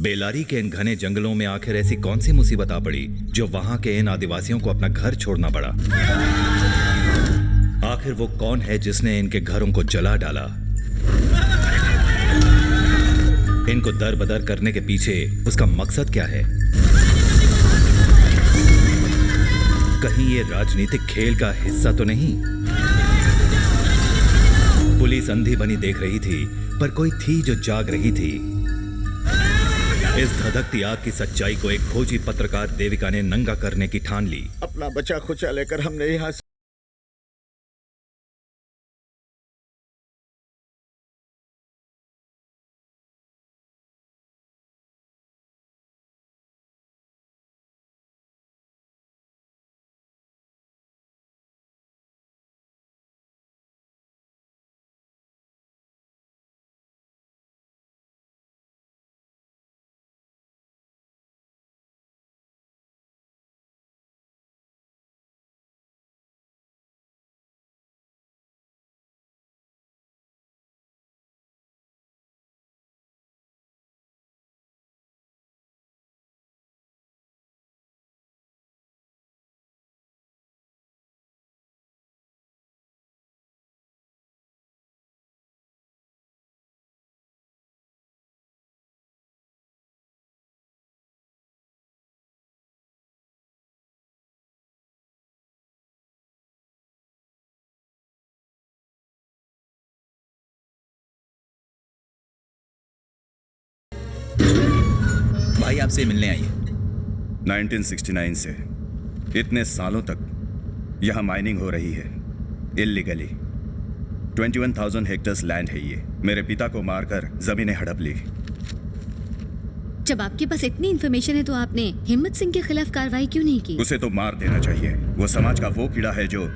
बेलारी के इन घने जंगलों में आखिर ऐसी कौन सी मुसीबत आ पड़ी जो वहां के इन आदिवासियों को अपना घर छोड़ना पड़ा? आखिर वो कौन है जिसने इनके घरों को जला डाला? इनको दरबदर करने के पीछे उसका मकसद क्या है? कहीं ये राजनीतिक खेल का हिस्सा तो नहीं? पुलिस अंधी बनी देख रही थी, पर कोई थी जो जाग रही थी। इस धधकती आग की सच्चाई को एक खोजी पत्रकार देविका ने नंगा करने की ठान ली। अपना बचा खुचा लेकर हमने यहाँ भाई आपसे मिलने आई है। 1969 से इतने सालों तक यहाँ माइनिंग हो रही है इल्लीगली। 21,000 हेक्टर्स लैंड है ये। मेरे पिता को मारकर जमीनें हड़प ली। जब आपके पास इतनी इन्फॉर्मेशन है तो आपने हिम्मत सिंह के खिलाफ कार्रवाई क्यों नहीं की? उसे तो मार देना चाहिए। वो समाज का वो कीड़ा है जो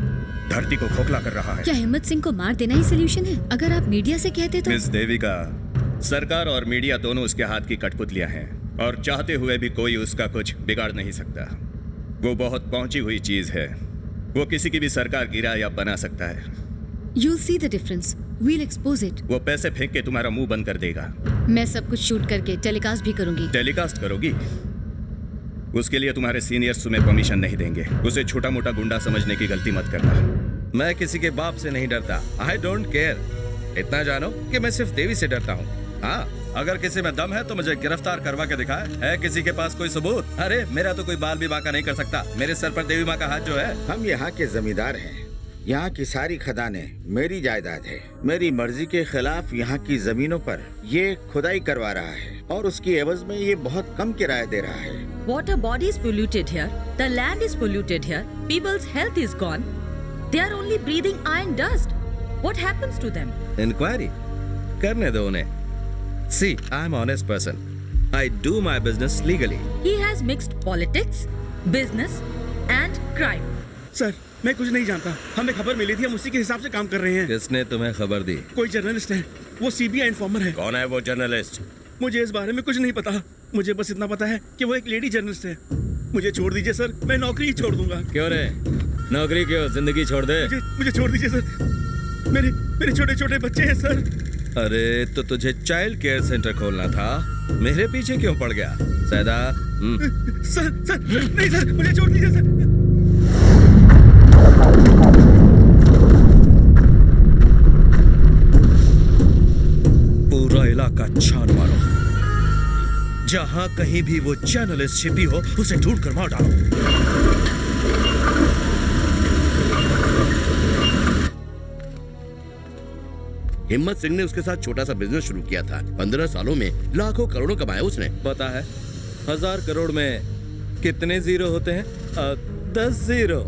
धरती को खोखला कर रहा है। क्या हिम्मत सिंह को मार देना ही सोल्यूशन है? अगर आप मीडिया से कहते तो। मिस देविका, सरकार और मीडिया दोनों उसके हाथ की कठपुतलियां हैं और चाहते हुए भी कोई उसका कुछ बिगाड़ नहीं सकता। वो बहुत पहुंची हुई चीज है। वो किसी की भी सरकार गिरा या बना सकता है। You'll see the difference. We'll expose it. वो पैसे फेंक के तुम्हारा मुंह बंद कर देगा। मैं सब कुछ शूट करके टेलीकास्ट भी करूंगी। टेलीकास्ट करोगी? उसके लिए तुम्हारे सीनियर्स तुम्हें परमिशन नहीं देंगे। उसे छोटा मोटा गुंडा समझने की गलती मत करना। मैं किसी के बाप से नहीं डरता। I don't care. इतना जानो कि मैं सिर्फ देवी से डरता हूँ। हाँ, अगर किसी में दम है तो मुझे गिरफ्तार करवा के दिखाए। है किसी के पास कोई सबूत? अरे मेरा तो कोई बाल भी बांका नहीं कर सकता। मेरे सर पर देवी माँ का हाथ जो है। हम यहाँ के जमींदार हैं। यहाँ की सारी खदानें मेरी जायदाद है। मेरी मर्जी के खिलाफ यहाँ की जमीनों पर ये खुदाई करवा रहा है और उसकी एवज में ये बहुत कम किराया दे रहा है। Water body is polluted here. The land is polluted here. People's health is gone. They are only breathing iron dust. What happens to them? Inquiry करने दो उन्हें। See, I'm an honest person. I do my business legally. He has mixed politics, business and crime. Sir, मैं कुछ नहीं जानता। हमें खबर मिली थी, हम उसी के हिसाब से काम कर रहे हैं। किसने तुम्हें खबर दी? कोई जर्नलिस्ट है, वो सीबीआई इन्फॉर्मर है। कौन है वो जर्नलिस्ट? मुझे इस बारे में कुछ नहीं पता। मुझे बस इतना पता है कि वो एक लेडी जर्नलिस्ट है। मुझे छोड़ दीजिए सर, मैं नौकरी ही छोड़ दूंगा। क्यों रे? नौकरी क्यों? जिंदगी छोड़ दे। मुझे छोड़ दीजिए सर। मेरे छोटे छोटे बच्चे हैं सर। अरे तो तुझे चाइल्ड केयर सेंटर खोलना था। मेरे पीछे क्यों पड़ गया? सैदा। सर नहीं सर, मुझे छोड़ दीजिए सर। पूरा इलाका छान मारो। जहां कहीं भी वो जर्नलिस्ट छिपी हो उसे ढूंढ कर मार डालो। हिम्मत सिंह ने उसके साथ छोटा सा बिजनेस शुरू किया था। 15 सालों में लाखों करोड़ों कमाए उसने। पता है 1000 करोड़ में कितने जीरो होते हैं? 10 जीरो।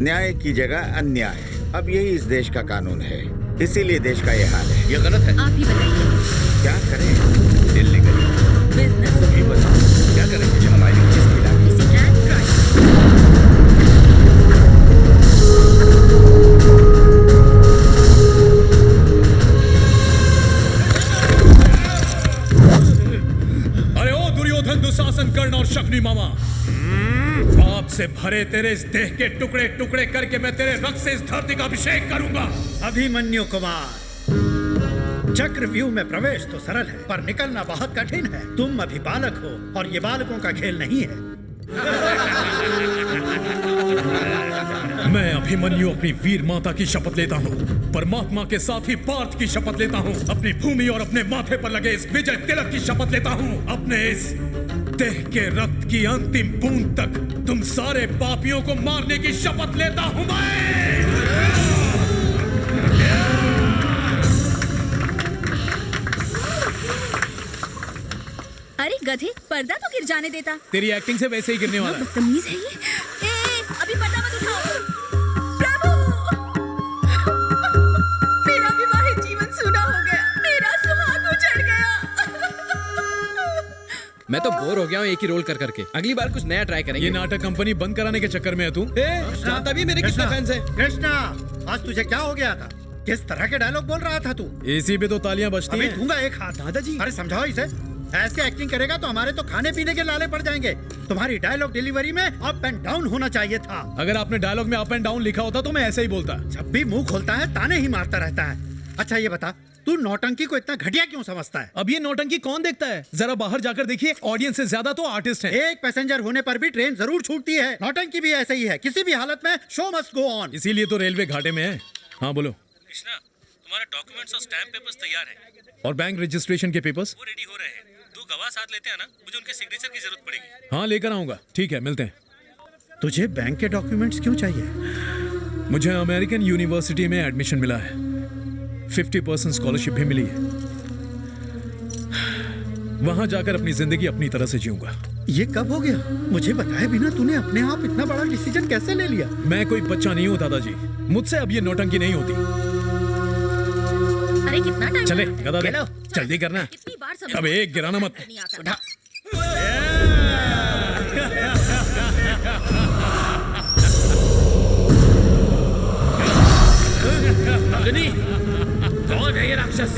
न्याय की जगह अन्याय, अब यही इस देश का कानून है। इसीलिए देश का ये हाल है। ये गलत है। आप ही बताइए क्या करें? इल्लीगल Business, ये बताओ क्या करेंगे जब हमारी किसकी लागी? and crime. अरे ओ दुर्योधन, दुशासन, कर्ण और शकुनी मामा, पाप से भरे तेरे इस देह के टुकड़े टुकड़े करके मैं तेरे रक्त से इस धरती का अभिषेक करूंगा। अभिमन्यु कुमार, चक्रव्यूह में प्रवेश तो सरल है, पर निकलना बहुत कठिन है। तुम अभी बालक हो और ये बालकों का खेल नहीं है। मैं अभिमन्यु अपनी वीर माता की शपथ लेता हूँ, परमात्मा के साथ ही पार्थ की शपथ लेता हूँ, अपनी भूमि और अपने माथे पर लगे इस विजय तिलक की शपथ लेता हूँ, अपने इस देह के रक्त की अंतिम बूंद तक तुम सारे पापियों को मारने की शपथ लेता हूँ मैं। अरे गधे, पर्दा तो गिर जाने देता। तेरी एक्टिंग से वैसे ही गिरने वाला है। बदतमीज है ये। अभी पर्दा मत उठाओ। प्रभु, मेरा विवाहित जीवन सूना हो गया, मेरा सुहाग उजड़ गया। मैं तो बोर हो गया हूँ एक ही रोल कर करके। अगली बार कुछ नया ट्राई करेंगे। ये नाटक कंपनी बंद कराने के चक्कर में है तू? जानता भी मेरे कितने फैंस हैं। कृष्णा, आज तुझे क्या हो गया था? किस तरह के डायलॉग बोल रहा था तू? एसी पे तो तालियां बजती अभी हैं। दूंगा एक हाथ। दादाजी, अरे समझाओ इसे। ऐसे एक्टिंग करेगा तो हमारे तो खाने पीने के लाले पड़ जाएंगे। तुम्हारी डायलॉग डिलीवरी में अप एंड डाउन होना चाहिए था। अगर आपने डायलॉग में अप एंड डाउन लिखा होता तो मैं ऐसे ही बोलता। जब भी मुंह खोलता है ताने ही मारता रहता है। अच्छा ये बता, तू नौटंकी को इतना घटिया क्यों समझता है? अब ये नौटंकी कौन देखता है? जरा बाहर जाकर देखिए, ऑडियंस से ज्यादा तो आर्टिस्ट हैं। एक पैसेंजर होने पर भी ट्रेन जरूर छूटती है। नौटंकी भी ऐसे ही है, किसी भी हालत में शो मस्ट गो ऑन। इसीलिए तो रेलवे घाटे में है। हाँ बोलो। कृष्णा, तुम्हारे डॉक्यूमेंट्स और स्टैम्प पेपर्स तैयार हैं। और बैंक रजिस्ट्रेशन के पेपर्स? वो रेडी हो रहे हैं। दो गवाह साथ लेते हैं ना, मुझे उनके सिग्नेचर की जरूरत पड़ेगी। हाँ लेकर आऊंगा। ठीक है, मिलते हैं। तुझे बैंक के डॉक्यूमेंट्स क्यों चाहिए? मुझे अमेरिकन यूनिवर्सिटी में एडमिशन मिला है, 50% स्कॉलरशिप भी मिली है। वहां जाकर अपनी जिंदगी अपनी तरह से जीऊंगा। ये कब हो गया? मुझे बताए बिना तूने अपने आप इतना बड़ा डिसीजन कैसे ले लिया? मैं कोई बच्चा नहीं हूँ दादाजी, मुझसे अब ये नौटंकी नहीं होती। अरे कितना टाइम? चले गदा दे, जल्दी करना। कितनी बार समझ अब एक गिराना मत। नहीं आता। कौन है ये राक्षस?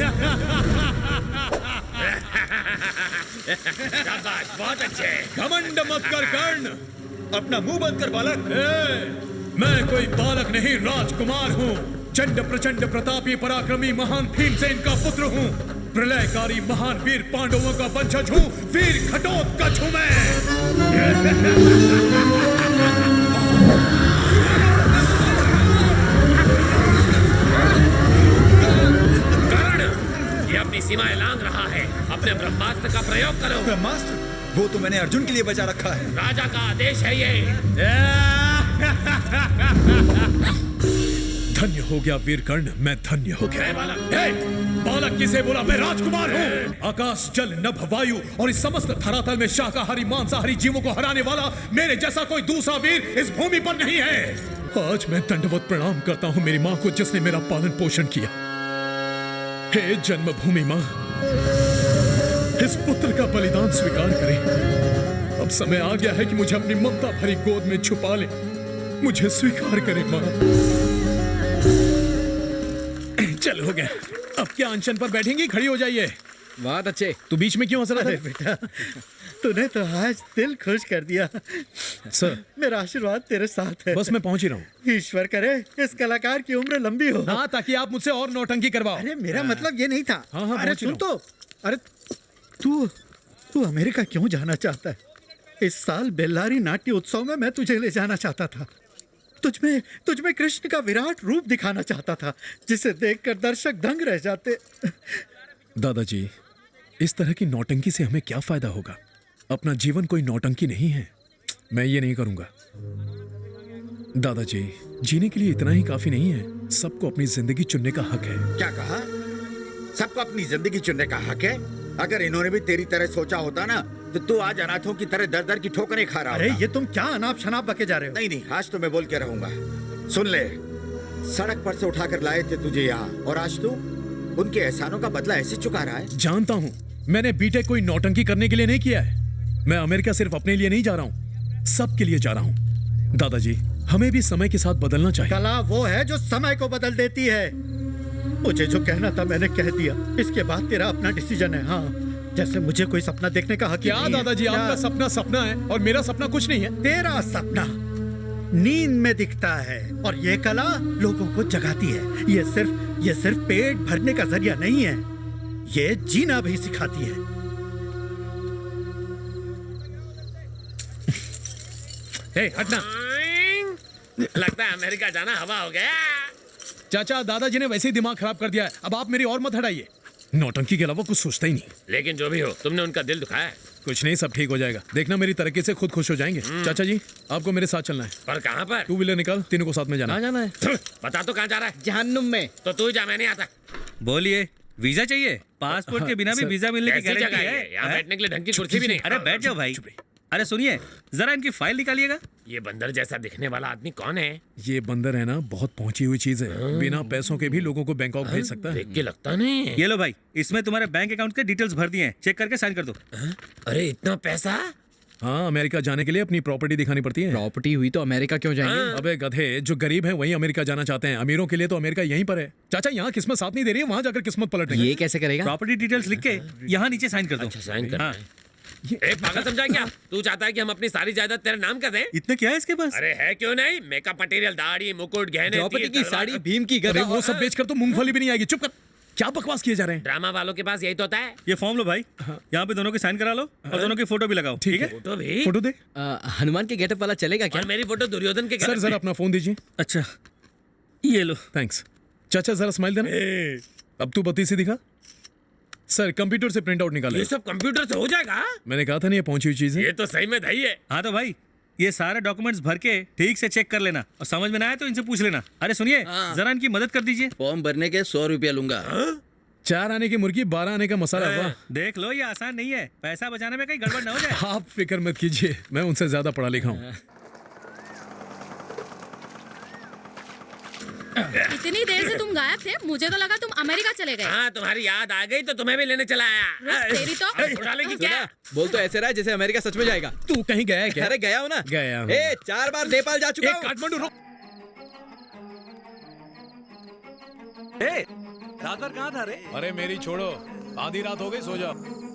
बहुत अच्छे। घमंड मत कर कर्ण, अपना मुंह बंद कर बालक। मैं कोई बालक नहीं, राजकुमार हूँ। चंड प्रचंड प्रतापी पराक्रमी महान भीमसेन का पुत्र हूँ। प्रलयकारी महान वीर पांडवों का वंशज हूँ। वीर घटोत्कच हूँ मैं। ये अपनी सीमाएं लांघ रहा है। अपने ब्रह्मास्त्र का प्रयोग करो। ब्रह्मास्त्र? वो तो मैंने अर्जुन के लिए बचा रखा है। राजा का आदेश है ये। धन्य हो गया वीर कर्ण, मैं धन्य हो गया। बालक किसे बोला? मैं राजकुमार हूँ। आकाश जल नभ वायु और इस समस्त धरातल में शाकाहारी मांसाहारी जीवों को हराने वाला मेरे जैसा कोई दूसरा वीर इस भूमि पर नहीं है। आज मैं दंडवत प्रणाम करता हूँ मेरी माँ को, जिसने मेरा पालन पोषण किया। हे जन्मभूमि माँ, इस पुत्र का बलिदान स्वीकार करें। अब समय आ गया है कि मुझे अपनी ममता भरी गोद में छुपा ले। मुझे स्वीकार करें माँ। चल हो गया। अब क्या अनशन पर बैठेंगी? खड़ी हो जाइए। बहुत अच्छे। तू बीच में क्यों हंस रहा था? बेटा, तूने तो आज दिल खुश कर दिया। सर, मेरा आशीर्वाद तेरे साथ है। बस मैं पहुंच ही रहा हूँ। ईश्वर करे इस कलाकार की उम्र लंबी हो। हाँ, ताकि आप मुझसे और नौटंकी करवाओ। अरे मेरा मतलब ये नहीं था। हाँ, अरे सुन तो, अरे तू अमेरिका क्यों जाना चाहता है? इस साल बेल्लारी नाट्य उत्सव में मैं तुझे ले जाना चाहता था। तुझमें कृष्ण का विराट रूप दिखाना चाहता था, जिसे देखकर दर्शक दंग रह जाते। दादाजी, इस तरह की नौटंकी से हमें क्या फायदा होगा? अपना जीवन कोई नौटंकी नहीं है। मैं ये नहीं करूंगा। दादाजी, जीने के लिए इतना ही काफी नहीं है। सबको अपनी जिंदगी चुनने का हक है। क्या कहा? सबको अपनी जिंदगी चुनने का हक है? अगर इन्होंने भी तेरी तरह सोचा होता ना, तो तू आज अनाथों की तरह दर दर की ठोकरें खा रहा अरे होता। ये तुम क्या अनाप शनाप बके जा रहे हो? नहीं, आज तो मैं बोल के रहूंगा। सुन ले, सड़क पर से उठाकर लाए थे तुझे यहाँ, और आज तू उनके एहसानों का बदला ऐसे चुका रहा है। जानता हूँ, मैंने बीटेक कोई नौटंकी करने के लिए नहीं किया है। मैं अमेरिका सिर्फ अपने लिए नहीं जा रहा हूँ, सबके लिए जा रहा हूँ। दादाजी, हमें भी समय के साथ बदलना चाहिए। कला वो है जो समय को बदल देती है। मुझे जो कहना था मैंने कह दिया। इसके बाद तेरा अपना डिसीजन है। हाँ, जैसे मुझे कोई सपना देखने का हक क्या दादाजी, आपका सपना सपना है और मेरा सपना कुछ नहीं है। तेरा सपना नींद में दिखता है और ये कला लोगों को जगाती है। ये सिर्फ पेट भरने का जरिया नहीं है। ये जीना भी सिखाती है। हे, हटना। लगता है अमेरिका जाना हवा हो गया। चाचा, दादाजी ने वैसे ही दिमाग खराब कर दिया है। अब आप मेरी और मत हटाइए। नौटंकी के अलावा कुछ सोचता ही नहीं। लेकिन जो भी हो, तुमने उनका दिल दुखाया है। कुछ नहीं, सब ठीक हो जाएगा। देखना, मेरी तरक्की से खुद खुश हो जाएंगे। चाचा जी, आपको मेरे साथ चलना है। पर कहाँ पर? 2 व्हीलर निकाल, तीनों को साथ में जाना है। बता तो कहाँ जा रहा है? जहन्नुम में। तो तू जा, मैं नहीं आता। बोलिए, वीजा चाहिए? पासपोर्ट के बिना भी वीजा मिलने की कैसी गारंटी जगह है? है? यहाँ बैठने के लिए ढंग की कुर्सी भी नहीं। अरे बैठ जाओ भाई। अरे सुनिए, जरा इनकी फाइल निकालिएगा। ये बंदर जैसा दिखने वाला आदमी कौन है? ये बंदर है ना, बहुत पहुंची हुई चीज है। बिना पैसों के भी लोगों को बैंकॉक भेज सकता है। देख के लगता नहीं। ये लो भाई, इसमें तुम्हारे बैंक अकाउंट के डिटेल्स भर दिए हैं। चेक करके साइन कर दो। अरे इतना पैसा? हाँ, अमेरिका जाने के लिए अपनी प्रॉपर्टी दिखानी पड़ती है। प्रॉपर्टी हुई तो अमेरिका क्यों जाएंगे? अबे गधे, जो गरीब हैं वही अमेरिका जाना चाहते हैं। अमीरों के लिए तो अमेरिका यहीं पर है। चाचा, यहाँ किस्मत साथ नहीं दे रही है, वहाँ जाकर किस्मत पलटेंगे। ये कैसे करेगा? प्रॉपर्टी डिटेल्स लिख के यहाँ नीचे साइन कर दो। अच्छा, साइन करना है। पागल समझा क्या? तू चाहता है कि हम अपनी सारी जायदाद तेरे नाम कर दें? इतने क्या है इसके पास? अरे है क्यों नहीं, मेकअप मटेरियल, दाढ़ी, मुकुट, गहने, प्रॉपर्टी की साड़ी, भीम की अरे वो सब बेचकर तो मूंगफली भी नहीं आएगी। चुप कर, क्या बकवास किए जा रहे हैं? ड्रामा वालों के पास यही तो होता है। ये फॉर्म लो भाई, यहाँ पे दोनों की साइन करा लो और दोनों की फोटो भी लगाओ। ठीक है? फोटो भी? फोटो दे। हनुमान के गेटअप वाला चलेगा क्या? और मेरी फोटो दुर्योधन के सर, जरा अपना फोन दीजिए। अच्छा, ये लो। थैंक्स। चाचा, जरा स्माइल देना। अब तू बत्ती से दिखा। सर, कंप्यूटर से प्रिंट आउट निकालो। ये सब कंप्यूटर से हो जाएगा? मैंने कहा था नहीं, ये पहुंची हुई चीज है। ये तो सही में दही है। हाँ तो भाई, ये सारे डॉक्यूमेंट्स भर के ठीक से चेक कर लेना और समझ में ना आए तो इनसे पूछ लेना। अरे सुनिए, जरा इनकी मदद कर दीजिए। फॉर्म भरने के 100 रुपया लूंगा। 4 आने की मुर्गी, 12 आने का मसाला। वाह, देख लो, ये आसान नहीं है। पैसा बचाने में कहीं गड़बड़ ना हो जाए। आप फिक्र मत कीजिए, मैं उनसे ज्यादा पढ़ा लिखा हूँ। इतनी देर से तुम गायब थे, मुझे तो लगा तुम अमेरिका चले गए। हाँ, तुम्हारी याद आ गई तो तुम्हें भी लेने चला आया। तेरी तो उड़ा लेगी क्या? बोल तो ऐसे रहा है जैसे अमेरिका सच में जाएगा। तू कहीं गया है क्या? अरे गया हूँ ना। गया हूँ। 4 बार नेपाल जा चुका हूँ। काठमांडू रुक। रात भर कहाँ था रे? अरे मेरी छोड़ो, आधी रात हो गई, सो जाओ।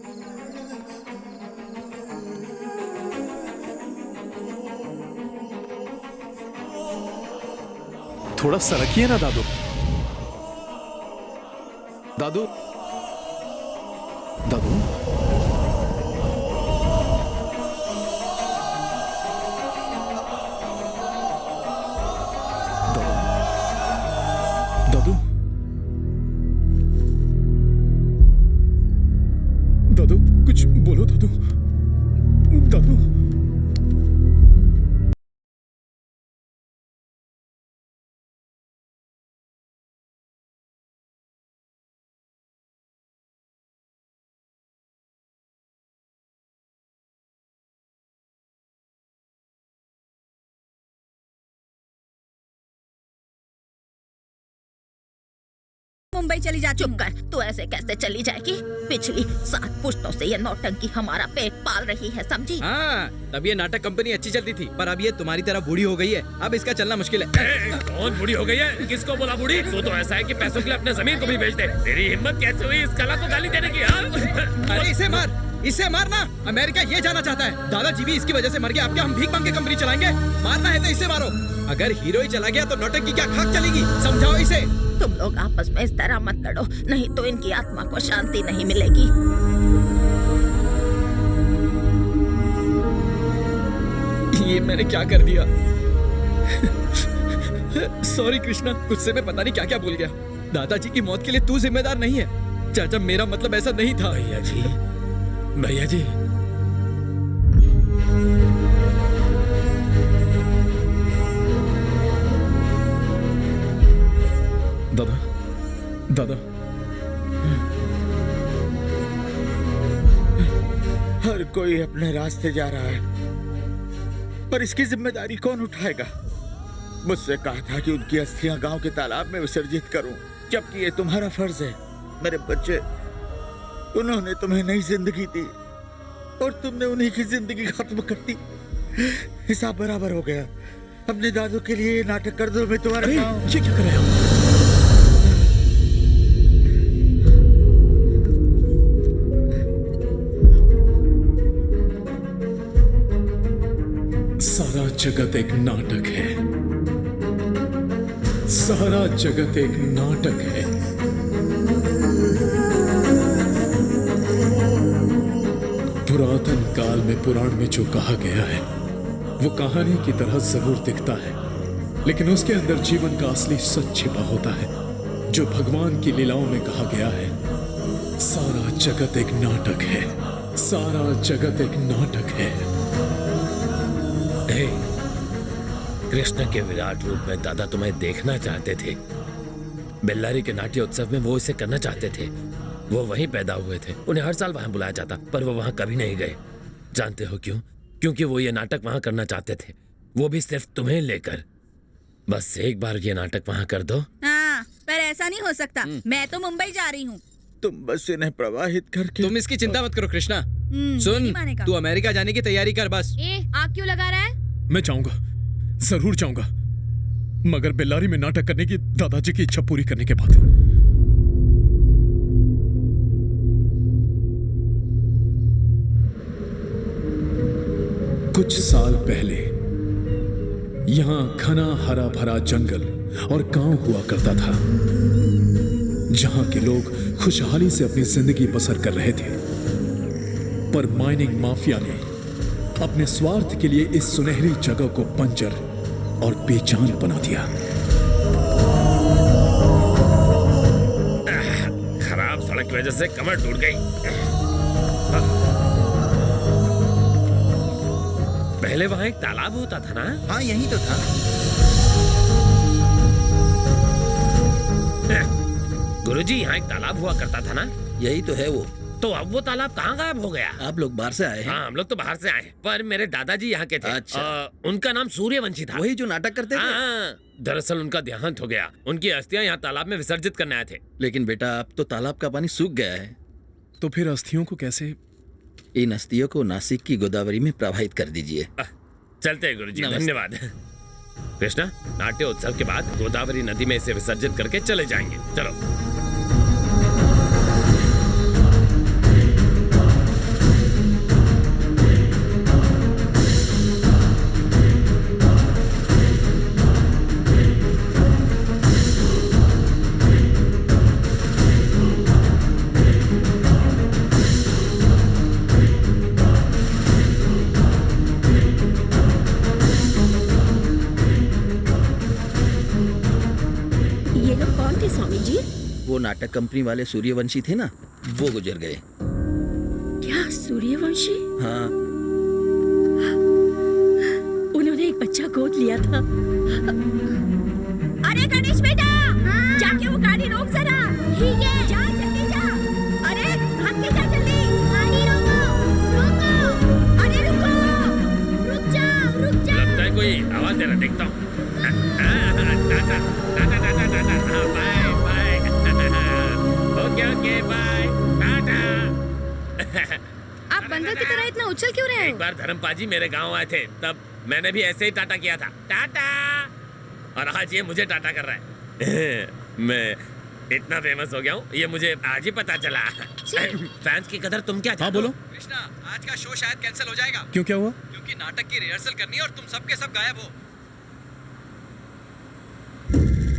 थोड़ा सरकिए ना दादू। दादू, दादू, दादू, दादू, कुछ बोलो दादू, दादू। मुंबई चली जा। चुप कर, तू ऐसे कैसे चली जाएगी? पिछली 7 पुश्तों से ये नौटंकी हमारा पेट पाल रही है, समझी? हाँ, तब ये नाटक कंपनी अच्छी चलती थी, पर अब ये तुम्हारी तरह बूढ़ी हो गई है। अब इसका चलना मुश्किल है। कौन बूढ़ी हो गई है? किसको बोला बूढ़ी? तू तो ऐसा है कि पैसों के लिए अपने जमीन को भी बेच दे। तेरी हिम्मत कैसे हुई इस कला को गाली देने की? अरे इसे मार, इसे मारना। अमेरिका ये जाना चाहता है। दादाजी भी इसकी वजह से मर गया। अब क्या हम भीख मांग के कंपनी चलाएंगे? मारना है तो इसे मारो। अगर हीरो ही चला गया तो नौटंकी की क्या खाक चलेगी? समझाओ इसे। तुम लोग आपस में इस तरह मत लड़ो, नहीं तो इनकी आत्मा को शांति नहीं मिलेगी। ये मैंने क्या कर दिया? सॉरी कृष्णा, गुस्से में पता नहीं क्या क्या बोल गया। दादाजी की मौत के लिए तू जिम्मेदार नहीं है। चाचा, मेरा मतलब ऐसा नहीं था। भैया जी, भैया जी, दादा, दादा, हर कोई अपने रास्ते जा रहा है, पर इसकी जिम्मेदारी कौन उठाएगा? मुझसे कहा था कि उनकी अस्थियां गांव के तालाब में विसर्जित करूं, जबकि ये तुम्हारा फर्ज है। मेरे बच्चे, उन्होंने तुम्हें नई जिंदगी दी और तुमने उन्हीं की जिंदगी खत्म कर दी। हिसाब बराबर हो गया। अपने दादू के लिए ये नाटक कर दो। मैं तुम्हारे ये क्या कर रहे हो? सारा जगत एक नाटक है। सारा जगत एक नाटक है। पुरातन काल में पुराण में जो कहा गया है वो कहानी की तरह जरूर दिखता है, लेकिन उसके अंदर जीवन का असली सच छिपा होता है। जो भगवान की लीलाओं में कहा गया है, सारा जगत एक नाटक है, सारा जगत एक नाटक है। कृष्ण के विराट रूप में दादा तुम्हें देखना चाहते थे। बेल्लारी के नाट्य उत्सव में वो इसे करना चाहते थे। वो वहीं पैदा हुए थे, उन्हें हर साल वहां बुलाया जाता, पर वो वहां कभी नहीं गए। जानते हो क्यों? क्योंकि वो ये नाटक वहां करना चाहते थे, वो भी सिर्फ तुम्हें लेकर। बस एक बार ये नाटक वहां कर दो। हाँ, पर ऐसा नहीं हो सकता। मैं तो मुंबई जा रही हूँ। तुम बस इन्हें प्रवाहित करके। तुम इसकी चिंता मत करो कृष्णा। सुन, तू अमेरिका जाने की तैयारी कर बस। आग क्यों लगा रहा है? मैं जाऊंगा, जरूर जाऊंगा, मगर बेल्लारी में नाटक करने की दादाजी की इच्छा पूरी करने के बाद। कुछ साल पहले यहां घना हरा भरा जंगल और गांव हुआ करता था, जहां के लोग खुशहाली से अपनी जिंदगी बसर कर रहे थे। पर माइनिंग माफिया ने अपने स्वार्थ के लिए इस सुनहरी जगह को बंजर और बेजान बना दिया। खराब सड़क की वजह से कमर टूट गई। पहले वहां एक तालाब होता था ना? हाँ, यही तो था। गुरुजी, यहाँ एक तालाब हुआ करता था ना? यही तो है वो। तो अब वो तालाब कहाँ गायब हो गया? आप लोग बाहर से आए हैं? हाँ, हम लोग तो बाहर से आए हैं, पर मेरे दादाजी यहाँ के थे। अच्छा। उनका नाम सूर्यवंशी था। वही जो नाटक करते थे? हाँ, दरअसल उनका देहांत हो गया। उनकी अस्थियां यहाँ तालाब में विसर्जित करने आए थे। लेकिन बेटा, अब तो तालाब का पानी सूख गया है। तो फिर अस्थियों को कैसे? इन अस्थियों को नासिक की गोदावरी में प्रवाहित कर दीजिए। चलते हैं गुरुजी, धन्यवाद। कृष्णा, नाट्य उत्सव के बाद गोदावरी नदी में इसे विसर्जित करके चले जाएंगे। चलो। वो नाटक कंपनी वाले सूर्यवंशी थे ना, वो गुजर गए। क्या सूर्यवंशी? हाँ। उन्होंने एक बच्चा गोद लिया था। अरे गणेश बेटा, जाके वो गाड़ी रोक जरा। ठीक है, जा जल्दी जा। अरे भाग के जा जल्दी। गाड़ी रोको, रोको। अरे रुको, रुक जाओ, रुक जाओ। लगता है कोई आवाज दे रहा, देखता हूँ। Tata, tata, tata, tata, bye, bye. Okay, bye, tata. आप बंदर की तरह इतना उछल क्यों रहे हो? एक बार धर्मपाजी मेरे गांव आए थे, तब मैंने भी ऐसे ही टाटा किया था, टाटा। और आज ये मुझे टाटा कर रहा है। मैं इतना फेमस हो गया हूँ, ये मुझे आज ही पता चला। फैंस की कदर तुम क्या? हाँ बोलो। कृष्णा, आज का शो शायद कैंसिल हो जाएगा। क्यों, क्या हुआ? क्योंकि नाटक की रिहर्सल करनी है और तुम सबके सब गायब हो।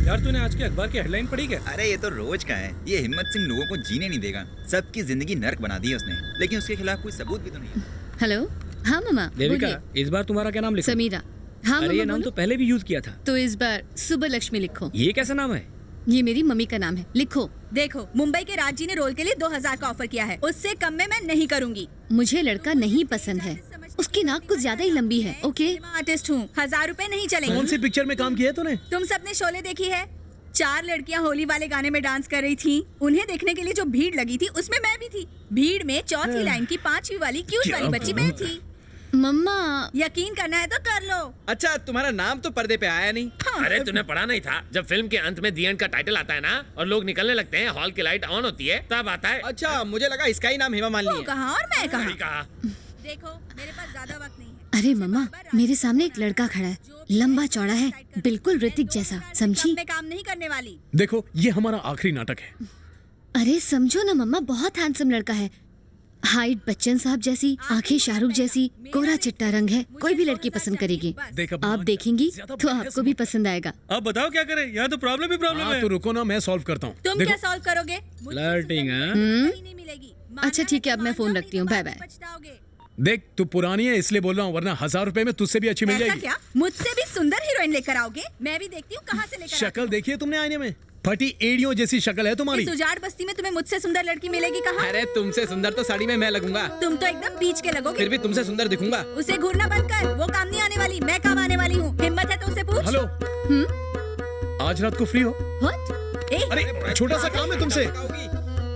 यार, तूने आज के अखबार की हेडलाइन पढ़ी क्या? अरे ये तो रोज का है। ये हिम्मत सिंह लोगों को जीने नहीं देगा। सबकी जिंदगी नर्क बना दी है उसने, लेकिन उसके खिलाफ कोई सबूत भी तो नहीं है। हेलो। हाँ मामा। देविका, इस बार तुम्हारा क्या नाम लिखो? समीरा। हाँ अरे, ये नाम तो पहले भी यूज किया था। तो इस बार सुबह लक्ष्मी लिखो। ये कैसा नाम है? ये मेरी मम्मी का नाम है, लिखो। देखो, मुंबई के राज जी ने रोल के लिए 2000 का ऑफर किया है, उससे कम में मैं नहीं करूंगी। मुझे लड़का नहीं पसंद है, उसकी नाक कुछ ज्यादा ही लंबी है। ओके, आर्टिस्ट हूँ, 1000 रुपए नहीं चलेंगे। कौन सी पिक्चर में काम किया है तूने? तुम सबने शोले देखी है? 4 लड़कियां होली वाले गाने में डांस कर रही थी। उन्हें देखने के लिए जो भीड़ लगी थी, उसमें मैं भी थी। भीड़ में चौथी लाइन की 5वीं वाली क्यूट वाली बच्ची मैं थी। मम्मा, यकीन करना है तो कर लो। अच्छा, तुम्हारा नाम तो पर्दे पे आया नहीं। अरे, तूने पढ़ा नहीं था? जब फिल्म के अंत में दी एंड का टाइटल आता है ना, और लोग निकलने लगते हैं, हॉल की लाइट ऑन होती है, तब आता है। अच्छा, मुझे लगा इसका ही नाम हेमा मालिनी है। कहा और मैं कहा। देखो, मेरे पास ज्यादा वक्त नहीं है। अरे मम्मा, मेरे सामने एक लड़का खड़ा है, लंबा चौड़ा है, बिल्कुल ऋतिक जैसा, समझी? मैं काम नहीं करने वाली। देखो, ये हमारा आखिरी नाटक है। अरे समझो ना मम्मा, बहुत हैंडसम लड़का है। हाइट बच्चन साहब जैसी, आंखें शाहरुख जैसी, कोरा चिट्टा रंग है, कोई भी लड़की पसंद करेगी। आप देखेंगी तो आपको भी पसंद आएगा। अब बताओ क्या करें, यहाँ तो प्रॉब्लम ही प्रॉब्लम है। तो रुको ना, मैं सॉल्व करता हूँ। तुम क्या सॉल्व करोगे? फ्लर्टिंग है। अच्छा ठीक है, अब मैं फोन रखती हूँ, बाय बाय। देख तू पुरानी है इसलिए बोल रहा हूँ, वरना 1000 रुपए में तुझसे भी अच्छी मिल ऐसा जाएगी। क्या? मुझसे भी सुंदर हीरोइन लेकर आओगे? मैं भी देखती हूँ कहाँ से लेकर शक्ल देखिए तुमने आईने में, फटी एड़ियों जैसी शक्ल है तुम्हारी। इस उजाड़ बस्ती में तुम्हें मुझसे सुंदर लड़की मिलेगी कहाँ? अरे तुमसे सुंदर तो साड़ी में मैं लगूंगा। तुम तो एकदम बीच के लगोगे। फिर भी तुमसे सुंदर दिखूंगा। उसे घूरना बंद कर, वो काम नहीं आने वाली, मैं काम आने वाली हूँ। हिम्मत है तो उसे पूछ। हेलो, आज रात को फ्री हो? अरे छोटा सा काम है तुमसे,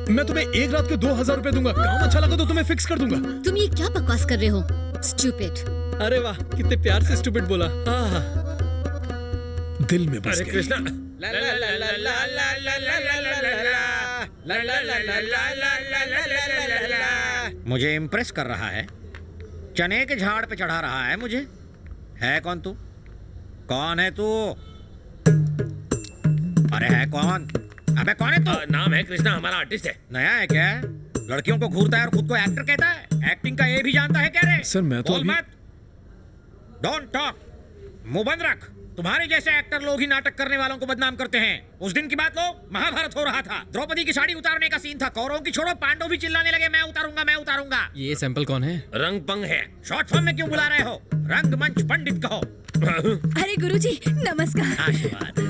मैं तुम्हें एक रात के 2000 रुपए दूंगा, काम अच्छा लगा तो तुम्हें फिक्स कर दूंगा। तुम ये क्या बकवास कर रहे हो? स्टूपिड। अरे वाह, कितने प्यार से स्टूपिड बोला। दिल में बस गई। कृष्णा, मुझे इम्प्रेस कर रहा है, चने के झाड़ पे चढ़ा रहा है मुझे। है कौन तू? कौन है तू? अरे है कौन? अबे कौन है तू? नाम है कृष्णा, हमारा आर्टिस्ट है। नया है क्या? लड़कियों को घूरता है और खुद को एक्टर कहता है। एक्टिंग का ये भी जानता है क्या रे? सर मैं तो बोल मत। डोंट टॉक, मुंह बंद रख। तुम्हारे जैसे एक्टर लोग ही नाटक करने वालों को बदनाम करते हैं। उस दिन की बात लो, महाभारत हो रहा था, द्रौपदी की साड़ी उतारने का सीन था। कौरवों की छोड़ो, पांडव भी चिल्लाने लगे मैं उतारूंगा मैं उतारूंगा। ये सैंपल कौन है? रंग पंग है। शॉर्ट फॉर्म में क्यों बुला रहे हो? रंगमंच पंडित कहो। अरे गुरुजी नमस्कार। आशीर्वाद।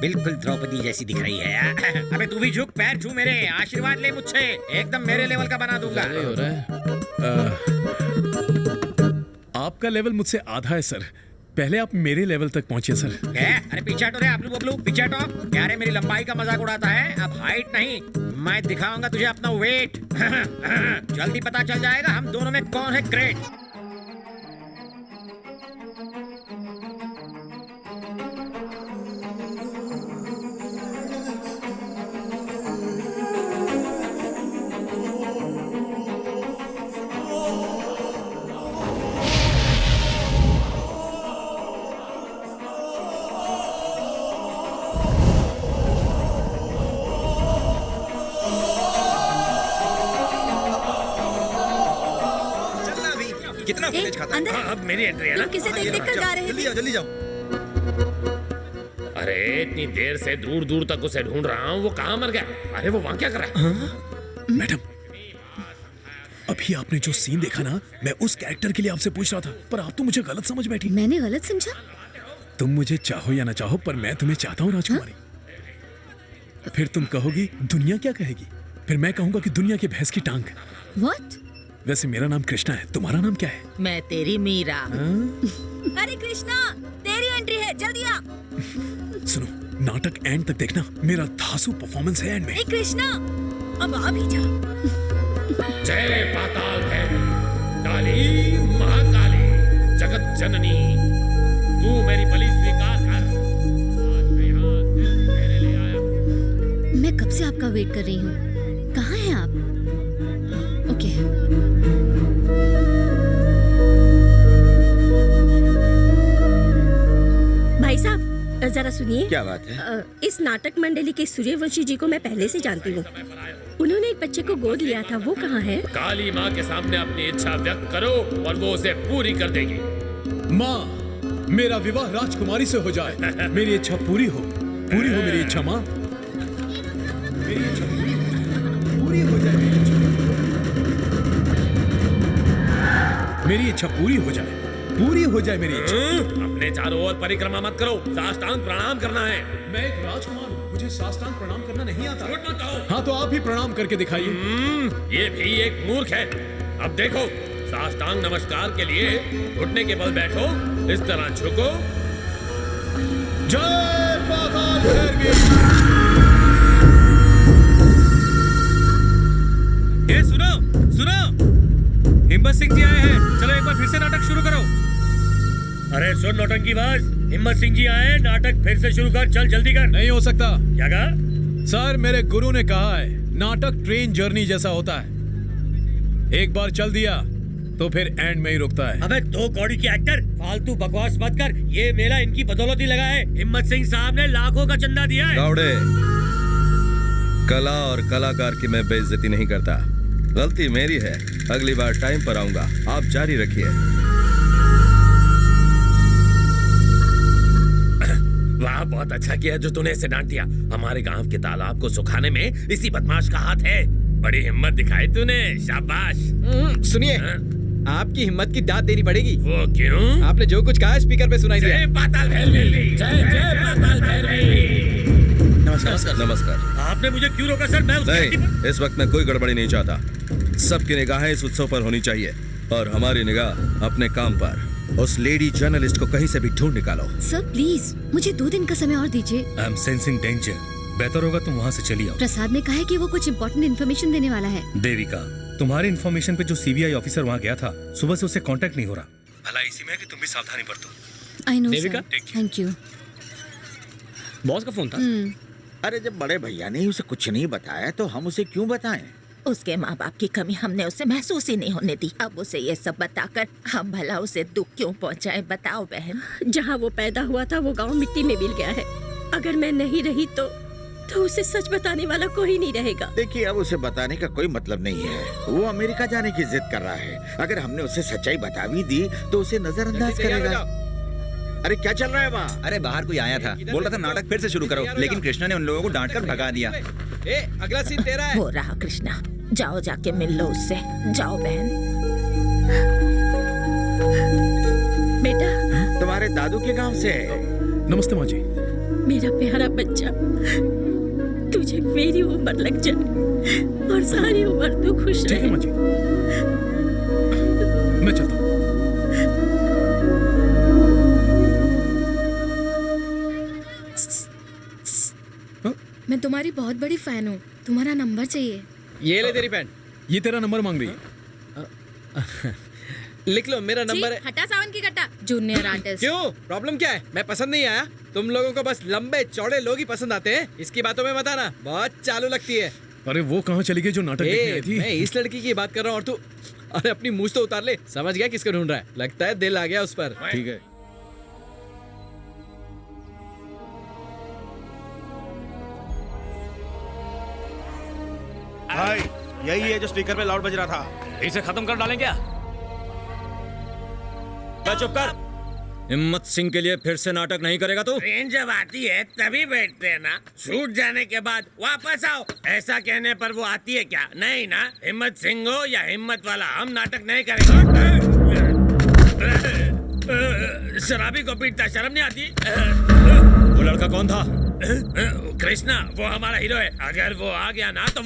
बिल्कुल द्रौपदी जैसी दिख रही है। अबे तू भी झुक, पैर छू मेरे, आशीर्वाद ले मुझसे, एकदम मेरे लेवल का बना दूंगा। हो रहा है। आपका लेवल मुझसे आधा है सर, पहले आप मेरे लेवल तक पहुंचिए सर। अरे पीछे हटो रे आबलू बबलू, पीछे हटो। क्या रे मेरी लंबाई का मजाक उड़ाता है? अब हाइट नहीं, मैं दिखाऊंगा तुझे अपना वेट। जल्दी पता चल जाएगा हम दोनों में कौन है ग्रेट। कितना फुटेज खाता है? हाँ, अब मेरी एंट्री है ना? तुम किसे देख कर गा रहे थे? जल्दी जाओ। अरे इतनी देर से दूर दूर तक उसे ढूंढ रहा हूँ, वो कहाँ मर गया? अरे वो वहाँ क्या कर रहा है? मैडम, अभी आपने जो सीन देखा ना, मैं उस कैरेक्टर के लिए आपसे पूछ रहा था, पर आप तो मुझे गलत समझ बैठी। मैंने गलत समझा? तुम मुझे चाहो या ना चाहो, पर मैं तुम्हें चाहता हूँ राजकुमारी। फिर तुम कहोगी दुनिया क्या कहेगी, फिर मैं कहूंगा कि दुनिया की भैंस की टांग। What? वैसे मेरा नाम कृष्णा है, तुम्हारा नाम क्या है? मैं तेरी मीरा। अरे कृष्णा, तेरी एंट्री है, जल्दी आ। सुनो, नाटक एंड तक देखना, मेरा धांसू परफॉर्मेंस है एंड में। कृष्णा, अब आ भी जा। जय पाताल भैरवी, काली महाकाली, जगत जननी, तू मेरी बलि स्वीकार कर। आज मैं यहाँ सिर्फ तेरे लिए आया हूँ। मैं कब से आपका वेट कर रही हूँ, कहाँ हैं आप? ओके। भाई साहब जरा सुनिए। क्या बात है? इस नाटक मंडली के सूर्यवंशी जी को मैं पहले से जानती हूँ। उन्होंने एक बच्चे को गोद लिया था, वो कहाँ है? काली माँ के सामने अपनी इच्छा व्यक्त करो और वो उसे पूरी कर देगी। माँ, मेरा विवाह राजकुमारी से हो जाए, मेरी इच्छा पूरी हो मेरी इच्छा माँ, मेरी इच्छा पूरी हो जाए, मेरी इच्छा पूरी हो जाए मेरी इच्छा। अपने चारों ओर परिक्रमा मत करो, साष्टांग प्रणाम करना है। मैं एक राजकुमार हूँ, मुझे साष्टांग प्रणाम करना नहीं आता। हाँ तो आप ही प्रणाम करके दिखाइए। ये भी एक मूर्ख है। अब देखो, साष्टांग नमस्कार के लिए घुटने के बल बैठो, इस तरह झुको। जय पाताल भैरवी। ये सुनो हिम्मत सिंह जी आए हैं, चलो एक बार फिर से नाटक शुरू करो। अरे सुन नौटंकीबाज, हिम्मत सिंह जी आए, नाटक फिर से शुरू कर, चल जल्दी कर। नहीं हो सकता। क्या कहा? सर मेरे गुरु ने कहा है, नाटक ट्रेन जर्नी जैसा होता है, एक बार चल दिया तो फिर एंड में ही रुकता है। अबे दो कौड़ी के एक्टर, फालतू बकवास मत कर, ये मेला इनकी बदौलत ही लगा है। हिम्मत सिंह साहब ने लाखों का चंदा दिया है। गावड़े, कला और कलाकार की मैं बेइज्जती नहीं करता, गलती मेरी है, अगली बार टाइम पर आऊंगा, आप जारी रखिए। वाह, बहुत अच्छा किया जो तूने इसे डांट दिया। हमारे गांव के तालाब को सुखाने में इसी बदमाश का हाथ है। बड़ी हिम्मत दिखाई तूने, शाबाश। सुनिए, आपकी हिम्मत की दाद देनी पड़ेगी। वो क्यों? आपने जो कुछ कहा स्पीकर पे सुनाई दिया। जय पाताल भैरवी, जय पाताल भैरवी। नमस्कार। नमस्कार। आपने मुझे क्यों रोका सर? मैं नहीं, इस वक्त मैं कोई गड़बड़ी नहीं चाहता। सबकी निगाहें इस उत्सव पर होनी चाहिए और हमारी निगाह अपने काम पर। उस लेडी जर्नलिस्ट को कहीं से भी ढूंढ निकालो। सर प्लीज मुझे 2 दिन का समय और दीजिए। I am sensing danger. बेहतर होगा तुम वहाँ से चली आओ। प्रसाद ने कहा है कि वो कुछ इम्पोर्टेंट इन्फॉर्मेशन देने वाला है। देविका, तुम्हारी इन्फॉर्मेशन पे जो सीबीआई ऑफिसर वहाँ गया था, सुबह से उससे कांटेक्ट नहीं हो रहा। भला इसी में है कि तुम भी सावधानी बरतो। I know Devika, sir, thank you. Boss का फोन था। अरे जब बड़े भैया ने उसे कुछ नहीं बताया तो हम उसे क्यों बताएं? उसके माँ बाप की कमी हमने उसे महसूस ही नहीं होने दी। अब उसे ये सब बताकर हम भला उसे दुख क्यों पहुँचाए? बताओ बहन। जहाँ वो पैदा हुआ था वो गांव मिट्टी में मिल गया है। अगर मैं नहीं रही तो उसे सच बताने वाला कोई नहीं रहेगा। देखिए, अब उसे बताने का कोई मतलब नहीं है। वो अमेरिका जाने की जिद कर रहा है। अगर हमने उसे सच्चाई बता भी दी तो उसे नजरअंदाज करेगा। अरे क्या चल रहा है वहाँ? अरे बाहर कोई आया था, बोल रहा था नाटक फिर से शुरू करो, लेकिन कृष्णा ने उन लोगों को डांट कर भगा दिया। अगला सीन तेरा है। वो रहा कृष्णा, जाओ जाके मिल लो उससे। जाओ बहन। बेटा, तुम्हारे दादू के गांव से है। नमस्ते माँ जी। मेरा प्यारा बच्चा, तुझे मेरी उम्र लग जाए और सारी उम्र तू खुश रहे। ठीक है माँ जी, मैं चलता हूँ। मैं तुम्हारी बहुत बड़ी फैन हूँ, तुम्हारा नंबर चाहिए। ये ले तेरी पेन। ये तेरा नंबर मांग रही है। लिख लो, मेरा नंबर है। हटा सावन की कट्टा, जूनियर आर्टिस्ट। क्यों? प्रॉब्लम क्या है? मैं पसंद नहीं आया? तुम लोगों को बस लंबे चौड़े लोग ही पसंद आते हैं। इसकी बातों में मत आना, बहुत चालू लगती है। अरे वो कहाँ चली गई जो नाटक देखने आई थी? मैं इस लड़की की बात कर रहा हूँ और तू अरे अपनी मूछ तो उतार ले। समझ गया किसको ढूंढ रहा है? लगता है दिल आ गया उस पर। ठीक है। भाई यही है जो स्पीकर पे लाउड बज रहा था। इसे खत्म कर डालें क्या? चुप कर। हिम्मत सिंह के लिए फिर से नाटक नहीं करेगा तू? ट्रेन जब आती है तभी बैठते हैं ना, छूट जाने के बाद वापस आओ, ऐसा कहने पर वो आती है क्या? नहीं ना, हिम्मत सिंह हो या हिम्मत वाला, हम नाटक नहीं करेंगे। शराबी को पीटता शर्म नहीं आती? वो लड़का कौन था? कृष्णा, वो हमारा हीरो है। अगर वो आ गया ना तो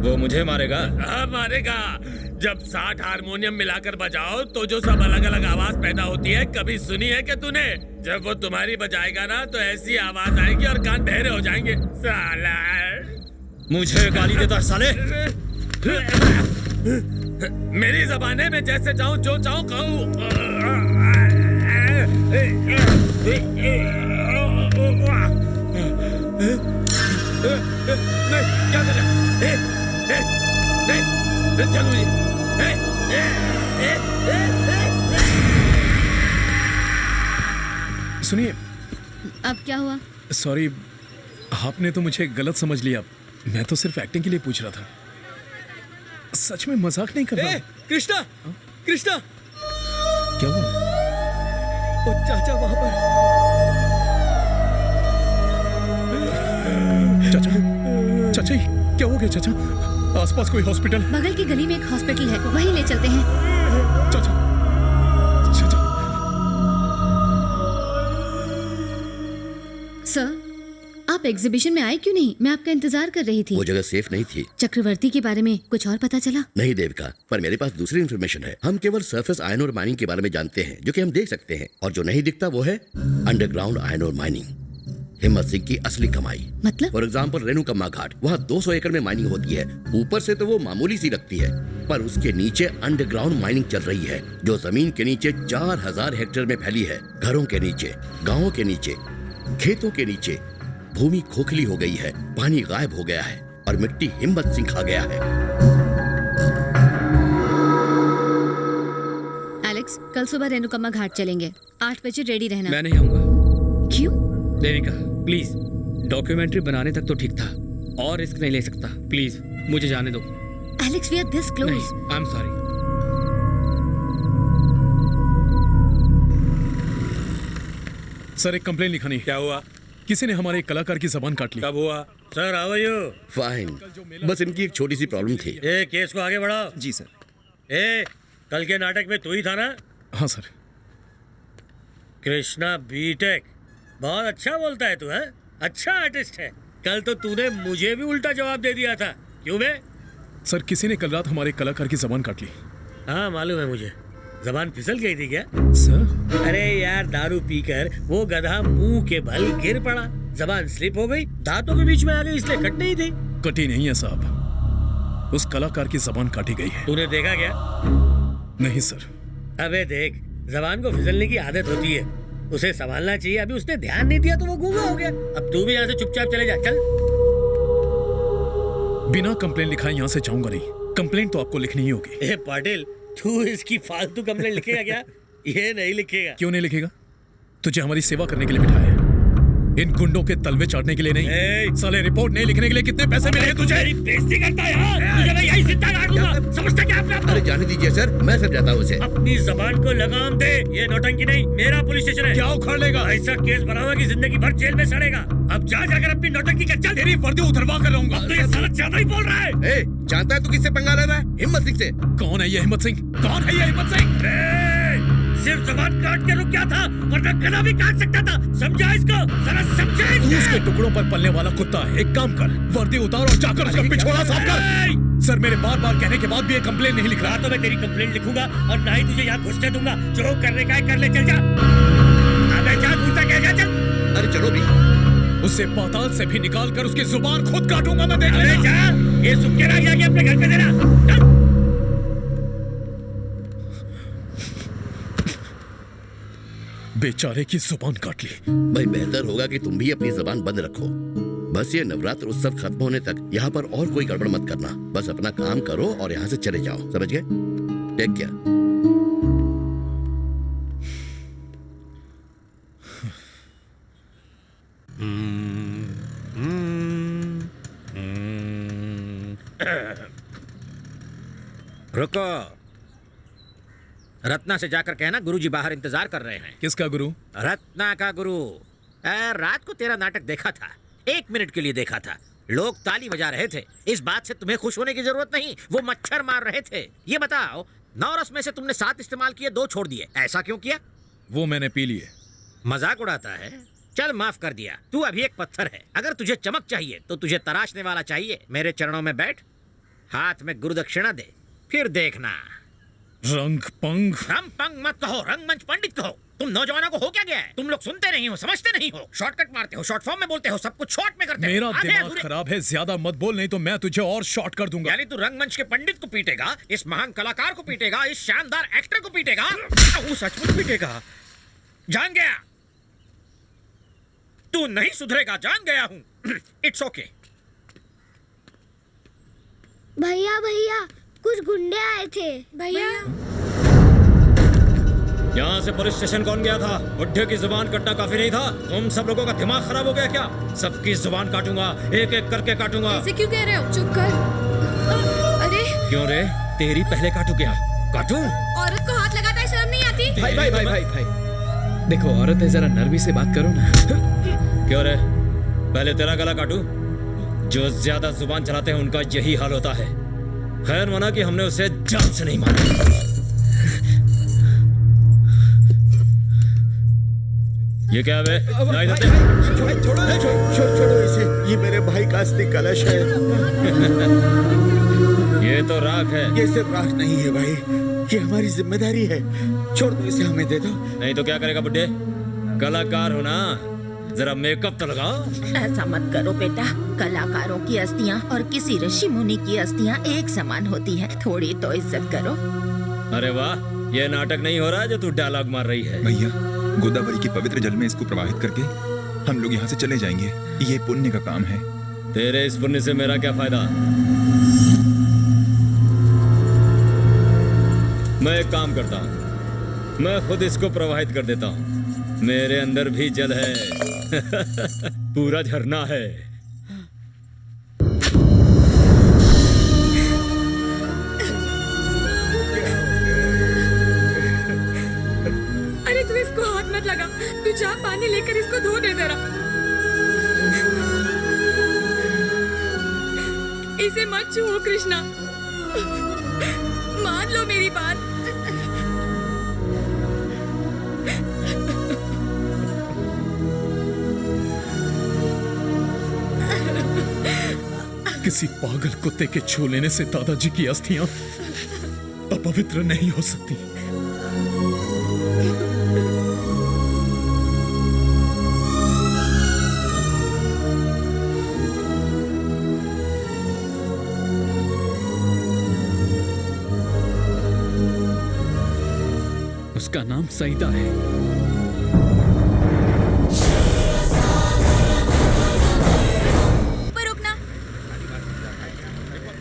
वो मुझे मारेगा। हाँ मारेगा। जब 60 हारमोनियम मिलाकर बजाओ तो जो सब अलग अलग आवाज पैदा होती है, कभी सुनी है क्या तूने? जब वो तुम्हारी बजाएगा ना तो ऐसी आवाज आएगी और कान बहरे हो जाएंगे। साला मुझे गाली देता साले। मेरी ज़बान में जैसे चाहूं जो चाहूं कहूं। नहीं, क्या कर रहा है? नहीं, चलो ये। सुनिए। अब क्या हुआ? सॉरी, आपने तो मुझे गलत समझ लिया। मैं तो सिर्फ एक्टिंग के लिए पूछ रहा था, सच में मजाक नहीं कर रहा। कृष्णा, कृष्णा, क्या हुआ? ओ चाचा वहां पर। चाचा, चाचा क्या हो गया चाचा? आसपास कोई हॉस्पिटल? बगल की गली में एक हॉस्पिटल है, वहीं ले चलते हैं। चाचा, चाचा। सर, आप एग्जीबिशन में आए क्यों नहीं? मैं आपका इंतजार कर रही थी। वो जगह सेफ नहीं थी। चक्रवर्ती के बारे में कुछ और पता चला? नहीं देविका, पर मेरे पास दूसरी इन्फॉर्मेशन है। हम केवल सरफेस आयन और माइनिंग के बारे में जानते हैं, जो कि हम देख सकते हैं, और जो नहीं दिखता वो है अंडरग्राउंड आयन और माइनिंग। हिम्मत सिंह की असली कमाई, मतलब? फॉर एग्जाम्पल रेणुकम्मा घाट, वहाँ 200 एकड़ में माइनिंग होती है। ऊपर से तो वो मामूली सी लगती है, पर उसके नीचे अंडरग्राउंड माइनिंग चल रही है, जो जमीन के नीचे 4000 हेक्टेयर में फैली है। घरों के नीचे, गाँवों के नीचे, खेतों के नीचे भूमि खोखली हो गई है, पानी गायब हो गया है और मिट्टी हिम्मत सिंह खा गया है। एलेक्स, कल सुबह रेणुकम्मा घाट चलेंगे। 8 बजे रेडी रहना। मैं नहीं आऊंगा। क्यों? देविका प्लीज, डॉक्यूमेंट्री बनाने तक तो ठीक था, और रिस्क नहीं ले सकता। प्लीज मुझे जाने दो। Alex, we are this close. नहीं, आई एम सॉरी। सर, एक कंप्लेन लिखानी। क्या हुआ? किसी ने हमारे एक कलाकार की जबान काट ली। कब हुआ? Sir how are you? Fine, बस इनकी एक छोटी सी प्रॉब्लम थी। ए केस को आगे बढ़ाओ। जी सर। ए कल के नाटक में तू ही था ना? हाँ सर। कृष्णा बीटेक, बहुत अच्छा बोलता है तू, है अच्छा आर्टिस्ट है। कल तो तूने मुझे भी उल्टा जवाब दे दिया था, क्यों बे? सर किसी ने कल रात हमारे कलाकार की जबान काट ली। हाँ मालूम है मुझे, जबान फिसल गई थी क्या? सर अरे यार दारू पीकर वो गधा मुंह के बल गिर पड़ा, जबान स्लिप हो गई, दांतों के बीच में आ गई, इसलिए कट नहीं थी। कटी नहीं है साहब, उस कलाकार की जबान काटी गई है। तूने देखा क्या? नहीं सर। अबे देख, जबान को फिसलने की आदत होती है, उसे संभालना चाहिए। अभी उसने ध्यान नहीं दिया तो वो गूंगा हो गया। अब तू भी यहाँ से चुपचाप चले जा, चल। बिना कंप्लेंट लिखाए यहाँ से जाऊंगा नहीं। कंप्लेंट तो आपको लिखनी ही होगी। ए पाटिल, तू इसकी फालतू कंप्लेंट लिखेगा क्या? ये नहीं लिखेगा। क्यों नहीं लिखेगा? तुझे हमारी सेवा करने के लिए बिठाया है, इन गुंडों के तलवे चाटने के लिए नहीं। साले रिपोर्ट नहीं लिखने के लिए कितने पैसे मिले तुझे? बेइज्जती करता है यार, तुझे मैं यही जिंदा काट दूंगा। समझता क्या अपने आप को? अरे जाने दीजिए सर, मैं समझाता हूँ उसे। अपनी जबान को लगाम दे, ये नौटंकी नहीं, मेरा पुलिस स्टेशन है। क्या उखाड़ लेगा? ऐसा केस बनाऊंगा कि जिंदगी भर जेल में सड़ेगा। अब जा जाकर अपनी नौटंकी कर, चल। तेरी वर्दी उतरवा कर रहूंगा। तो ये साला ज्यादा ही बोल रहा है। ए, जानता है तू किससे पंगा ले रहा है? हिम्मत सिंह से। कौन है ये हिम्मत सिंह? कौन है ये हिम्मत सिंह? सिर्फ जबान काट के रुक गया था, वरना गला भी काट सकता था। समझा इसको? जरा समझा तू उसके टुकड़ों पर पलने वाला कुत्ता है। एक काम कर, वर्दी उतार और जाकर उसका पिछवाड़ा साफ कर। सर मेरे बार बार कहने के बाद भी ये कंप्लेंट नहीं लिख रहा। तो मैं तेरी कंप्लेंट लिखूंगा और ना ही तुझे यहाँ घुसने दूंगा। जो करने का है कर ले, चल जा। अबे जा, घूरता क्या, जा चल। अरे चलो भी। उसे पाताल से भी निकाल कर उसकी जुबान खुद काटूंगा मैं, देख लेना। जा, ये सुख के रह गया अपने घर पे देना। बेचारे की जुबान काट ली। भाई बेहतर होगा कि तुम भी अपनी जुबान बंद रखो। बस ये नवरात्र उत्सव खत्म होने तक यहाँ पर और कोई गड़बड़ मत करना। बस अपना काम करो और यहाँ से चले जाओ, समझ गए? Take care. रुको, रत्ना से जाकर कहना गुरुजी बाहर इंतजार कर रहे हैं। किसका गुरु? रत्ना का गुरु। रात को तेरा नाटक देखा था, 1 मिनट के लिए देखा था। लोग ताली बजा रहे थे, इस बात से तुम्हें खुश होने की जरूरत नहीं। वो मच्छर मार रहे थे। ये बताओ, 9 रस में से तुमने 7 इस्तेमाल किए, 2 छोड़ दिए, ऐसा क्यों किया? वो मैंने पी लिए। मजाक उड़ाता है? चल माफ कर दिया, तू अभी एक पत्थर है। अगर तुझे चमक चाहिए तो तुझे तराशने वाला चाहिए। मेरे चरणों में बैठ, हाथ में गुरुदक्षिणा दे, फिर देखना। रंग पंग मत कहो, रंगमंच पंडित कहो। तुम नौजवानों को हो क्या गया है? तुम लोग सुनते नहीं हो, समझते नहीं हो, शॉर्टकट मारते हो, शॉर्ट फॉर्म में बोलते हो, सब कुछ शॉर्ट में करते हो। मेरा दिमाग खराब है, ज्यादा मत बोल, नहीं तो मैं तुझे और शॉर्ट कर दूंगा। यानी तू रंगमंच के पंडित को पीटेगा, इस महान कलाकार को पीटेगा, इस शानदार एक्टर को पीटेगा? वो सचमुच पीटेगा? जान गया, तू नहीं सुधरेगा, जान गया हूं। It's okay. भैया भैया, कुछ गुंडे आए थे। भैया यहाँ से पुलिस स्टेशन कौन गया था? बुड्ढे की जुबान काटना काफी नहीं था? तुम सब लोगों का दिमाग खराब हो गया क्या? सबकी जुबान काटूंगा, एक एक करके काटूंगा। ऐसे क्यों कह रहे हो? चुप कर। अरे क्यों रे, तेरी पहले काटू क्या? काटू? औरत को हाथ लगाता है, शर्म नहीं आती? भाई भाई भाई भाई भाई, देखो औरत है, जरा नरमी से बात करो ना। क्यों रे, पहले तेरा गला काटू? जो ज्यादा जुबान चलाते हैं उनका यही हाल होता है। खैर माना कि हमने उसे जान से नहीं मारा। ये क्या है? छोड़ो इसे, ये मेरे भाई का अस्थि कलश है। ये तो राख है। ये सिर्फ राख नहीं है भाई, ये हमारी जिम्मेदारी है। छोड़ दो इसे, हमें दे दो। नहीं तो क्या करेगा बुड्ढे? कलाकार हो ना, जरा मेकअप तो लगाओ। ऐसा मत करो बेटा, कलाकारों की अस्थियां और किसी ऋषि मुनि की अस्थियां एक समान होती हैं। थोड़ी तो इज्जत करो। अरे वाह, ये नाटक नहीं हो रहा जो तू डायलॉग मार रही है। भैया, गोदावरी के पवित्र जल में इसको प्रवाहित करके हम लोग यहाँ से चले जाएंगे। ये पुण्य का काम है। तेरे इस पुण्य से मेरा क्या फायदा? मैं एक काम करता हूँ, मैं खुद इसको प्रवाहित कर देता हूँ। मेरे अंदर भी जल है। पूरा झरना है। अरे तू इसको हाथ मत लगा, तू जा पानी लेकर इसको धो दे जरा। बच्चों हो कृष्णा, मान लो मेरी बात। किसी पागल कुत्ते के छू लेने से दादाजी की अस्थियां अपवित्र नहीं हो सकती। उसका नाम सईदा है।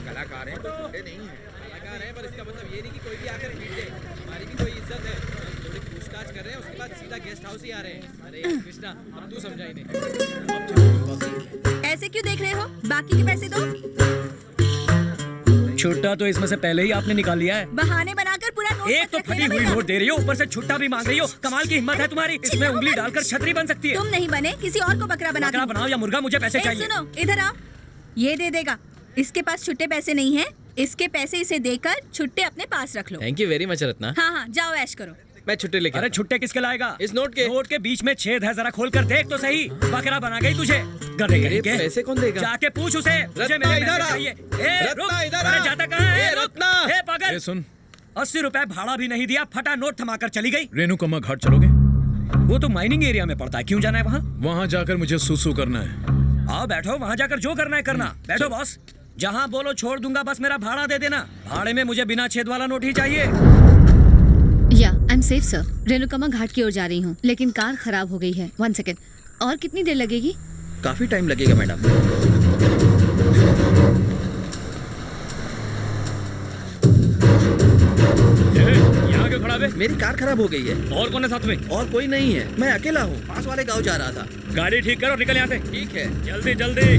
कलाकार हैं, कोई गुंडे नहीं हैं। कलाकार हैं, पर इसका मतलब ये नहीं कि कोई भी आकर पीट दे। हमारी भी कोई इज्जत है। थोड़ी पूछताछ कर रहे हैं, उसके बाद सीधा गेस्ट हाउस ही आ रहे हैं। अरे यार कृष्णा, अब तू समझा इन्हें। ऐसे क्यों देख रहे हो? बाकी के पैसे दो। छुट्टा तो इसमें से पहले ही आपने निकाल लिया है। बहाने बनाकर पूरा नोट एक तो फटी हुई नोट दे रही हो, ऊपर से छुट्टा भी मांग रही हो। कमाल की हिम्मत है तुम्हारी। इसमें उंगली डालकर छतरी बन सकती है। तुम नहीं बने, किसी और को बकरा बना। बकरा बनाओ या मुर्गा, मुझे पैसे चाहिए। सुनो, इधर आओ। ये दे देगा। इसके पास छुट्टे पैसे नहीं हैं। इसके पैसे इसे देकर छुट्टे अपने पास रख लो। Thank you very much Ratna. हाँ हाँ, जाओ ऐश करो। मैं छुट्टे लेके। अरे छुट्टे किसके लाएगा? इस नोट के बीच में छेद है, जरा खोल कर देख तो सही। बकरा बना गई तुझे। गधे के पैसे कौन देगा? जाके पूछ उसे। रत्ना इधर आ। रत्ना इधर आ। जाता कहाँ है? रत्ना। हे पागल, सुन, 80 रुपए भाड़ा भी नहीं दिया, फटा नोट थमाकर चली गई। रेणुकम्मा घाट चलोगे? वो तो माइनिंग एरिया में पड़ता है, क्यों जाना है वहाँ? वहाँ जाकर मुझे सुसु करना है। आओ बैठो, वहाँ जाकर जो करना है करना। बैठो बॉस। जहाँ बोलो छोड़ दूंगा, बस मेरा भाड़ा दे देना। भाड़े में मुझे बिना छेद वाला नोट ही चाहिए। या आई एम सेफ सर। रेणुकम्मा घाट की ओर जा रही हूँ, लेकिन कार खराब हो गई है। 1 सेकेंड। और कितनी देर लगेगी? काफी टाइम लगेगा मैडम। यहाँ क्यों खड़ा है? मेरी कार खराब हो गई है। और कौन है साथ में? और कोई नहीं है, मैं अकेला हूँ। पास वाले गांव जा रहा था। गाड़ी ठीक करो, निकल यहाँ से। ठीक है, जल्दी जल्दी।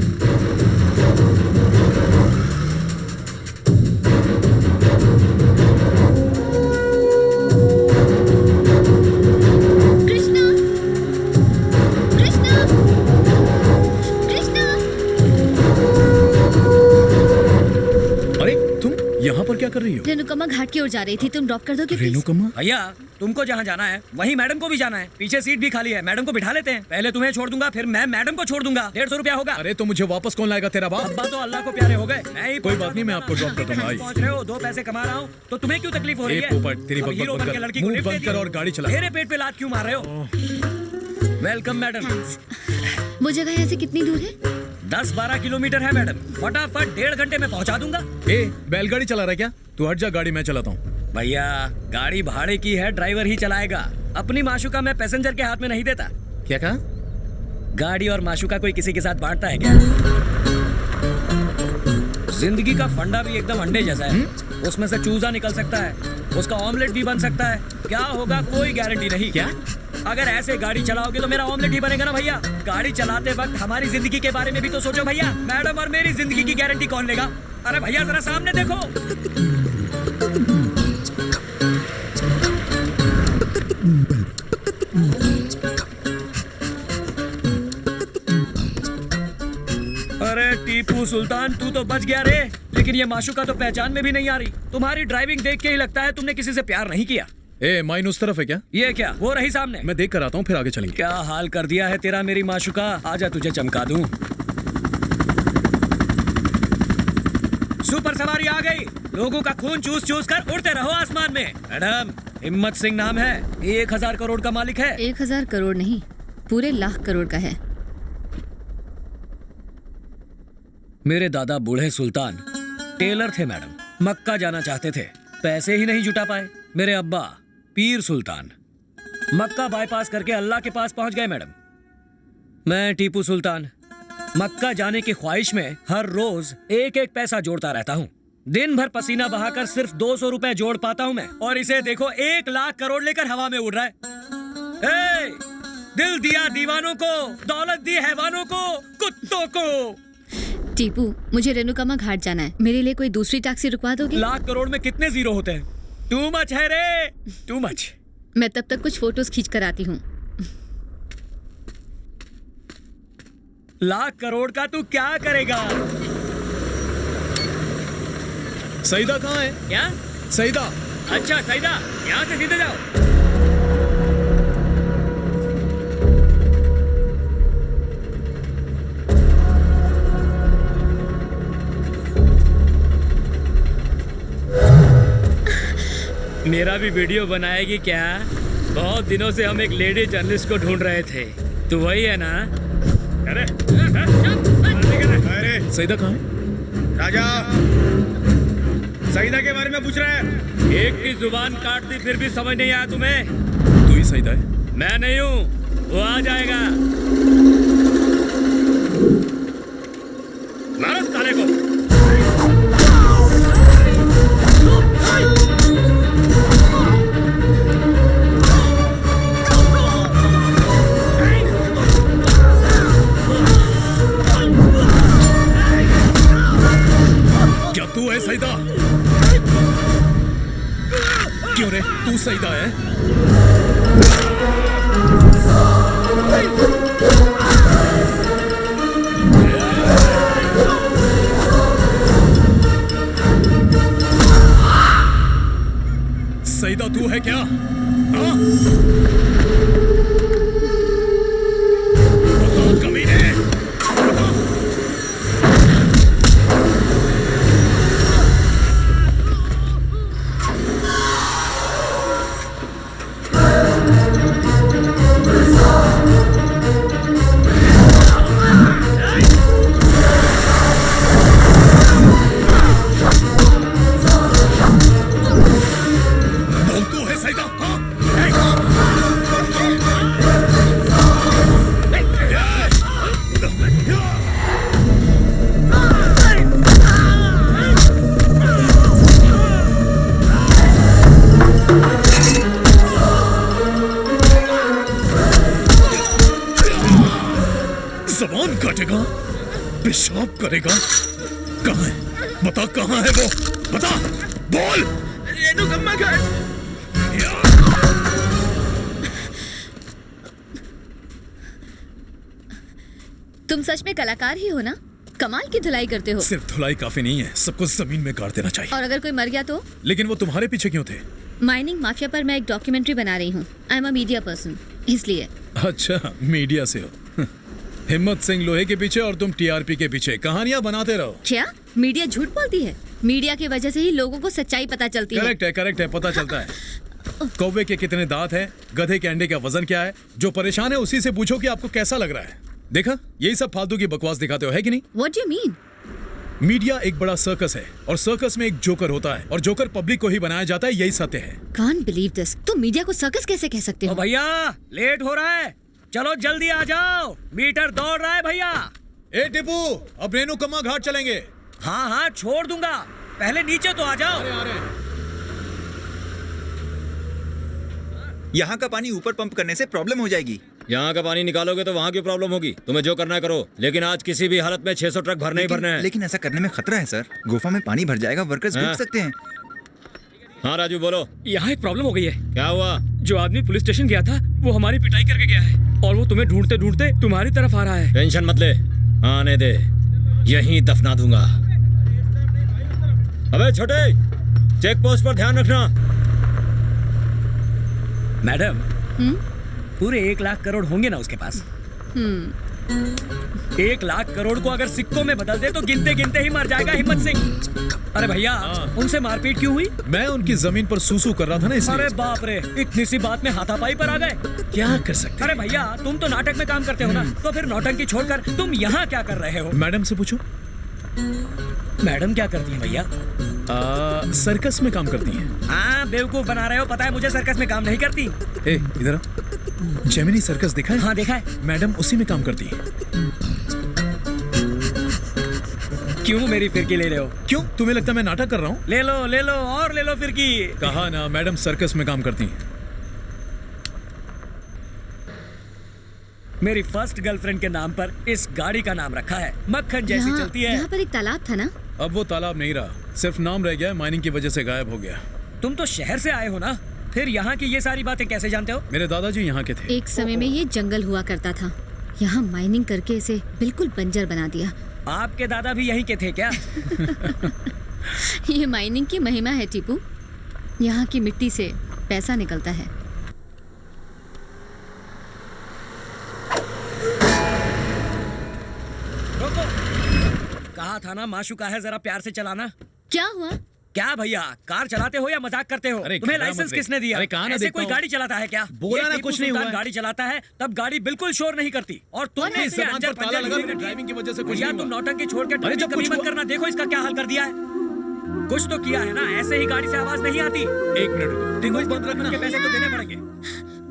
कृष्णा, कृष्णा, कृष्णा। अरे तुम यहाँ पर क्या कर रही हो? रेणुकम्मा घाट की ओर जा रही थी, तुम ड्रॉप कर दोगे प्लीज? रेणुकम्मा? भैया तुमको जहाँ जाना है वहीं मैडम को भी जाना है। पीछे सीट भी खाली है, मैडम को बिठा लेते हैं। पहले तुम्हें छोड़ दूंगा, फिर मैं मैडम को छोड़ दूंगा। 150 रुपया होगा। अरे तो मुझे वापस कौन लाएगा? तेरा बाप? अब्बा तो अल्लाह को प्यारे हो गए। मैं ही कोई बात नहीं, मैं आपको ड्रॉप कर दूंगा। पहुंच रहे हो, 2 पैसे कमा रहा हूँ, तो तुम्हें क्यों तकलीफ हो रही है? पोपट, तेरी बकबक बंद कर। लड़की को मुंह लिफ्ट बंद दे कर दी। और गाड़ी चला। मेरे पेट पे लात क्यों मार रहे हो? Welcome madam. वो जगह यहाँ से कितनी दूर है? 10-12 किलोमीटर है मैडम। फटाफट 1.5 घंटे में पहुंचा दूंगा। बैलगाड़ी चला रहा है क्या? तू हट जा, गाड़ी मैं चलाता हूँ। भैया गाड़ी भाड़े की है, ड्राइवर ही चलाएगा। अपनी माशुका मैं पैसेंजर के हाथ में नहीं देता। क्या कहा? गाड़ी और माशुका कोई किसी के साथ बांटता है क्या? जिंदगी का फंडा भी एकदम अंडे जैसा है। उसमें से चूजा निकल सकता है, उसका ऑमलेट भी बन सकता है। क्या होगा कोई गारंटी नहीं। क्या? अगर ऐसे गाड़ी चलाओगे तो मेरा ऑमलेट ही बनेगा ना भैया। गाड़ी चलाते वक्त हमारी जिंदगी के बारे में भी तो सोचो भैया। मैडम और मेरी जिंदगी की गारंटी कौन लेगा? अरे भैया जरा सामने देखो। अरे टीपू सुल्तान, तू तो बच गया रे। लेकिन ये माशुका तो पहचान में भी नहीं आ रही। तुम्हारी ड्राइविंग देख के ही लगता है तुमने किसी से प्यार नहीं किया। माइन उस तरफ है क्या? ये क्या? वो रही सामने। मैं देख कर आता हूँ, फिर आगे चलेंगे। क्या हाल कर दिया है तेरा मेरी माशुका। आजा तुझे चमका दूं। सुपर सवारी आ गई। लोगों का खून चूस चूस कर उड़ते रहो आसमान में। मैडम हिम्मत सिंह नाम है, 1000 करोड़ का मालिक है। 1000 करोड़ नहीं, पूरे लाख करोड़ का है। मेरे दादा बूढ़े सुल्तान टेलर थे मैडम। मक्का जाना चाहते थे, पैसे ही नहीं जुटा पाए। मेरे अब्बा पीर सुल्तान मक्का बाईपास करके अल्लाह के पास पहुंच गए मैडम। मैं टीपू सुल्तान मक्का जाने की ख्वाहिश में हर रोज 1-1 पैसा जोड़ता रहता हूँ। दिन भर पसीना बहाकर सिर्फ 200 रुपए जोड़ पाता हूँ मैं। और इसे देखो 1 लाख करोड़ लेकर हवा में उड़ रहा है। दिल दिया दीवानों को, दौलत दी हैवानों को, कुत्तों को। टीपू, मुझे रेणुकम्मा घाट जाना है। मेरे लिए कोई दूसरी टैक्सी रुकवा दोगे? 1 लाख करोड़ में कितने जीरो होते हैं? टू मच है रे, टू मच। मैं तब तक कुछ फोटोज खींच कर आती हूँ। 1 लाख करोड़ का तू क्या करेगा? सईदा कहाँ है? क्या? सईदा। अच्छा सईदा, यहाँ से सीधे जाओ। मेरा भी वीडियो बनाएगी क्या? बहुत दिनों से हम एक लेडी जर्नलिस्ट को ढूंढ रहे थे। तू वही है ना? अरे सईदा कहाँ है? राजा, सईदा के बारे में पूछ रहा है। एक की जुबान काट दी फिर भी समझ नहीं आया तुम्हें? तू ही सईदा है? मैं नहीं हूँ, वो आ जाएगा। मारो साले को। क्या तू है सईदा? क्यों रे, तू सईदा है? सईदा तू है क्या? हाँ? बताओ कमीने। जबान काटेगा, पेशाब करेगा। कहाँ है? बता कहाँ है वो? बता, बोल। रेणुकम्मा घाट। तुम सच में कलाकार ही हो ना? कमाल की धुलाई करते हो। सिर्फ धुलाई काफी नहीं है, सबको जमीन में गाड़ देना चाहिए। और अगर कोई मर गया तो? लेकिन वो तुम्हारे पीछे क्यों थे? माइनिंग माफिया पर मैं एक डॉक्यूमेंट्री बना रही हूँ। I am a media person, इसलिए। अच्छा, मीडिया से हो। हिम्मत सिंह लोहे के पीछे और तुम टीआरपी के पीछे कहानियां बनाते रहो। क्या मीडिया झूठ बोलती है? मीडिया की वजह से ही लोगों को सच्चाई पता चलती है। करेक्ट है, पता चलता है। कौवे के कितने दांत हैं, गधे के अंडे का वजन क्या है। जो परेशान है उसी से पूछो कि आपको कैसा लग रहा है। देखा, यही सब फालतू की बकवास दिखाते हो, है कि नहीं? What do you mean? Media एक बड़ा सर्कस है और सर्कस में एक जोकर होता है और जोकर पब्लिक को ही बनाया जाता है, यही सत्य है। Can't believe this. तुम मीडिया को सर्कस कैसे कह सकते हो? भैया लेट हो रहा है, चलो जल्दी आ जाओ, मीटर दौड़ रहा है भैया। ए टिपू, अब रेणुकम्मा घाट चलेंगे। हाँ छोड़ दूंगा, पहले नीचे तो आ जाओ। यहाँ का पानी ऊपर पंप करने से प्रॉब्लम हो जाएगी। यहाँ का पानी निकालोगे तो वहाँ की प्रॉब्लम होगी। तुम्हें जो करना है करो, लेकिन आज किसी भी हालत में 600 ट्रक भरने ही भरने हैं। लेकिन ऐसा करने में खतरा है सर, गुफा में पानी भर जाएगा, वर्कर्स डूब सकते हैं। हाँ राजू बोलो। यहाँ एक प्रॉब्लम हो गई है। क्या हुआ? जो आदमी पुलिस स्टेशन गया था वो हमारी पिटाई करके गया है और वो तुम्हें ढूंढते ढूंढते तुम्हारी तरफ आ रहा है। टेंशन मत ले, आने दे, यहीं दफना दूंगा। अबे छोटे, चेक पोस्ट पर ध्यान रखना। मैडम, पूरे 1 लाख करोड़ होंगे ना उसके पास? 1 लाख करोड़ को अगर सिक्कों में बदल दे तो गिनते गिनते ही मर जाएगा हिम्मत सिंह। अरे भैया, उनसे मारपीट क्यों हुई? मैं उनकी जमीन पर सूसू कर रहा था ना, इसलिए। अरे बाप रे, इतनी सी बात में हाथापाई पर आ गए। क्या कर सकते? अरे भैया, तुम तो नाटक में काम करते हो ना, तो फिर नौटंकी छोड़कर तुम यहाँ क्या कर रहे हो? मैडम से पूछो। मैडम क्या करती है भैया? सर्कस में काम करती हैं। हाँ, बेवकूफ बना रहे हो, पता है मुझे सर्कस में काम नहीं करती। ए, इधर जेमिनी सर्कस देखा है? हाँ देखा है। मैडम उसी में काम करती है। क्यों मेरी फिरकी ले रहे हो? क्यों, तुम्हें लगता है मैं नाटक कर रहा हूँ? ले लो और ले लो फिरकी। कहा ना, मैडम सर्कस में काम करती हैं। मेरी फर्स्ट गर्लफ्रेंड के नाम पर इस गाड़ी का नाम रखा है, मक्खन जैसी चलती है। यहाँ पर एक तालाब था ना? अब वो तालाब नहीं रहा, सिर्फ नाम रह गया, माइनिंग की वजह से गायब हो गया। तुम तो शहर से आए हो ना, फिर यहाँ की ये सारी बातें कैसे जानते हो? मेरे दादाजी यहाँ के थे। एक समय में ये जंगल हुआ करता था, यहाँ माइनिंग करके इसे बिल्कुल बंजर बना दिया। आपके दादा भी यहीं के थे क्या? ये माइनिंग की महिमा है टीपू। यहाँ की मिट्टी से पैसा निकलता है। रोको, कहा था ना माशूका है, जरा प्यार से चलाना। क्या हुआ? क्या भैया, कार चलाते हो या मजाक करते हो? तुम्हें लाइसेंस किसने दिया? अरे कहा ना, ऐसे देखता कोई हूँ। गाड़ी चलाता है क्या? बोला ये ना टीपू कुछ नहीं सुल्तान हुआ। गाड़ी चलाता है तब गाड़ी बिल्कुल शोर नहीं करती। और तुमने इस इसे जबान अंजर पर ताला पंजर लगा, नहीं ड्राइविंग की वजह से कुछ भैया नहीं तुम हुआ। नौटंकी छोड़ के अरे जब कभी कुछ मत करना। देखो इसका क्या हाल कर दिया है। कुछ तो किया है ना, ऐसे ही गाड़ी से आवाज नहीं आती। 1 मिनट रुको, देखो बंद रखना के पैसे तो देने पड़ेंगे।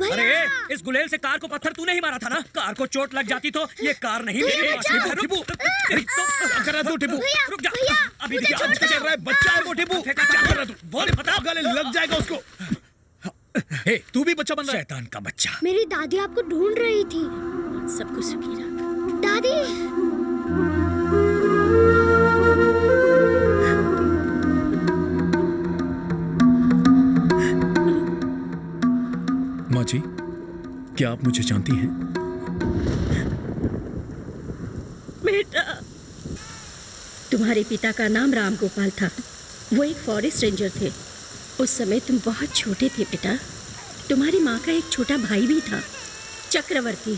अरे इस गुलेल से कार को पत्थर तूने ही मारा था ना? कार को चोट लग जाती तो ये कार नहीं मेरे पास। टिपू कर रहा तू? टिपू रुक जा, अभी क्या चल रहा है? बच्चा है वो टिपू, क्या कर रहा तू? बोल बता। गले लग जाएगा उसको। हे तू भी बच्चा बन रहा है? शैतान का बच्चा। मेरी दादी आपको ढूंढ रही थी। सबको सुखी रख। दादी माँ जी, क्या आप मुझे जानती हैं? बेटा, तुम्हारे पिता का नाम राम गोपाल था। वो एक फॉरेस्ट रेंजर थे। उस समय तुम बहुत छोटे थे बेटा। तुम्हारी माँ का एक छोटा भाई भी था, चक्रवर्ती।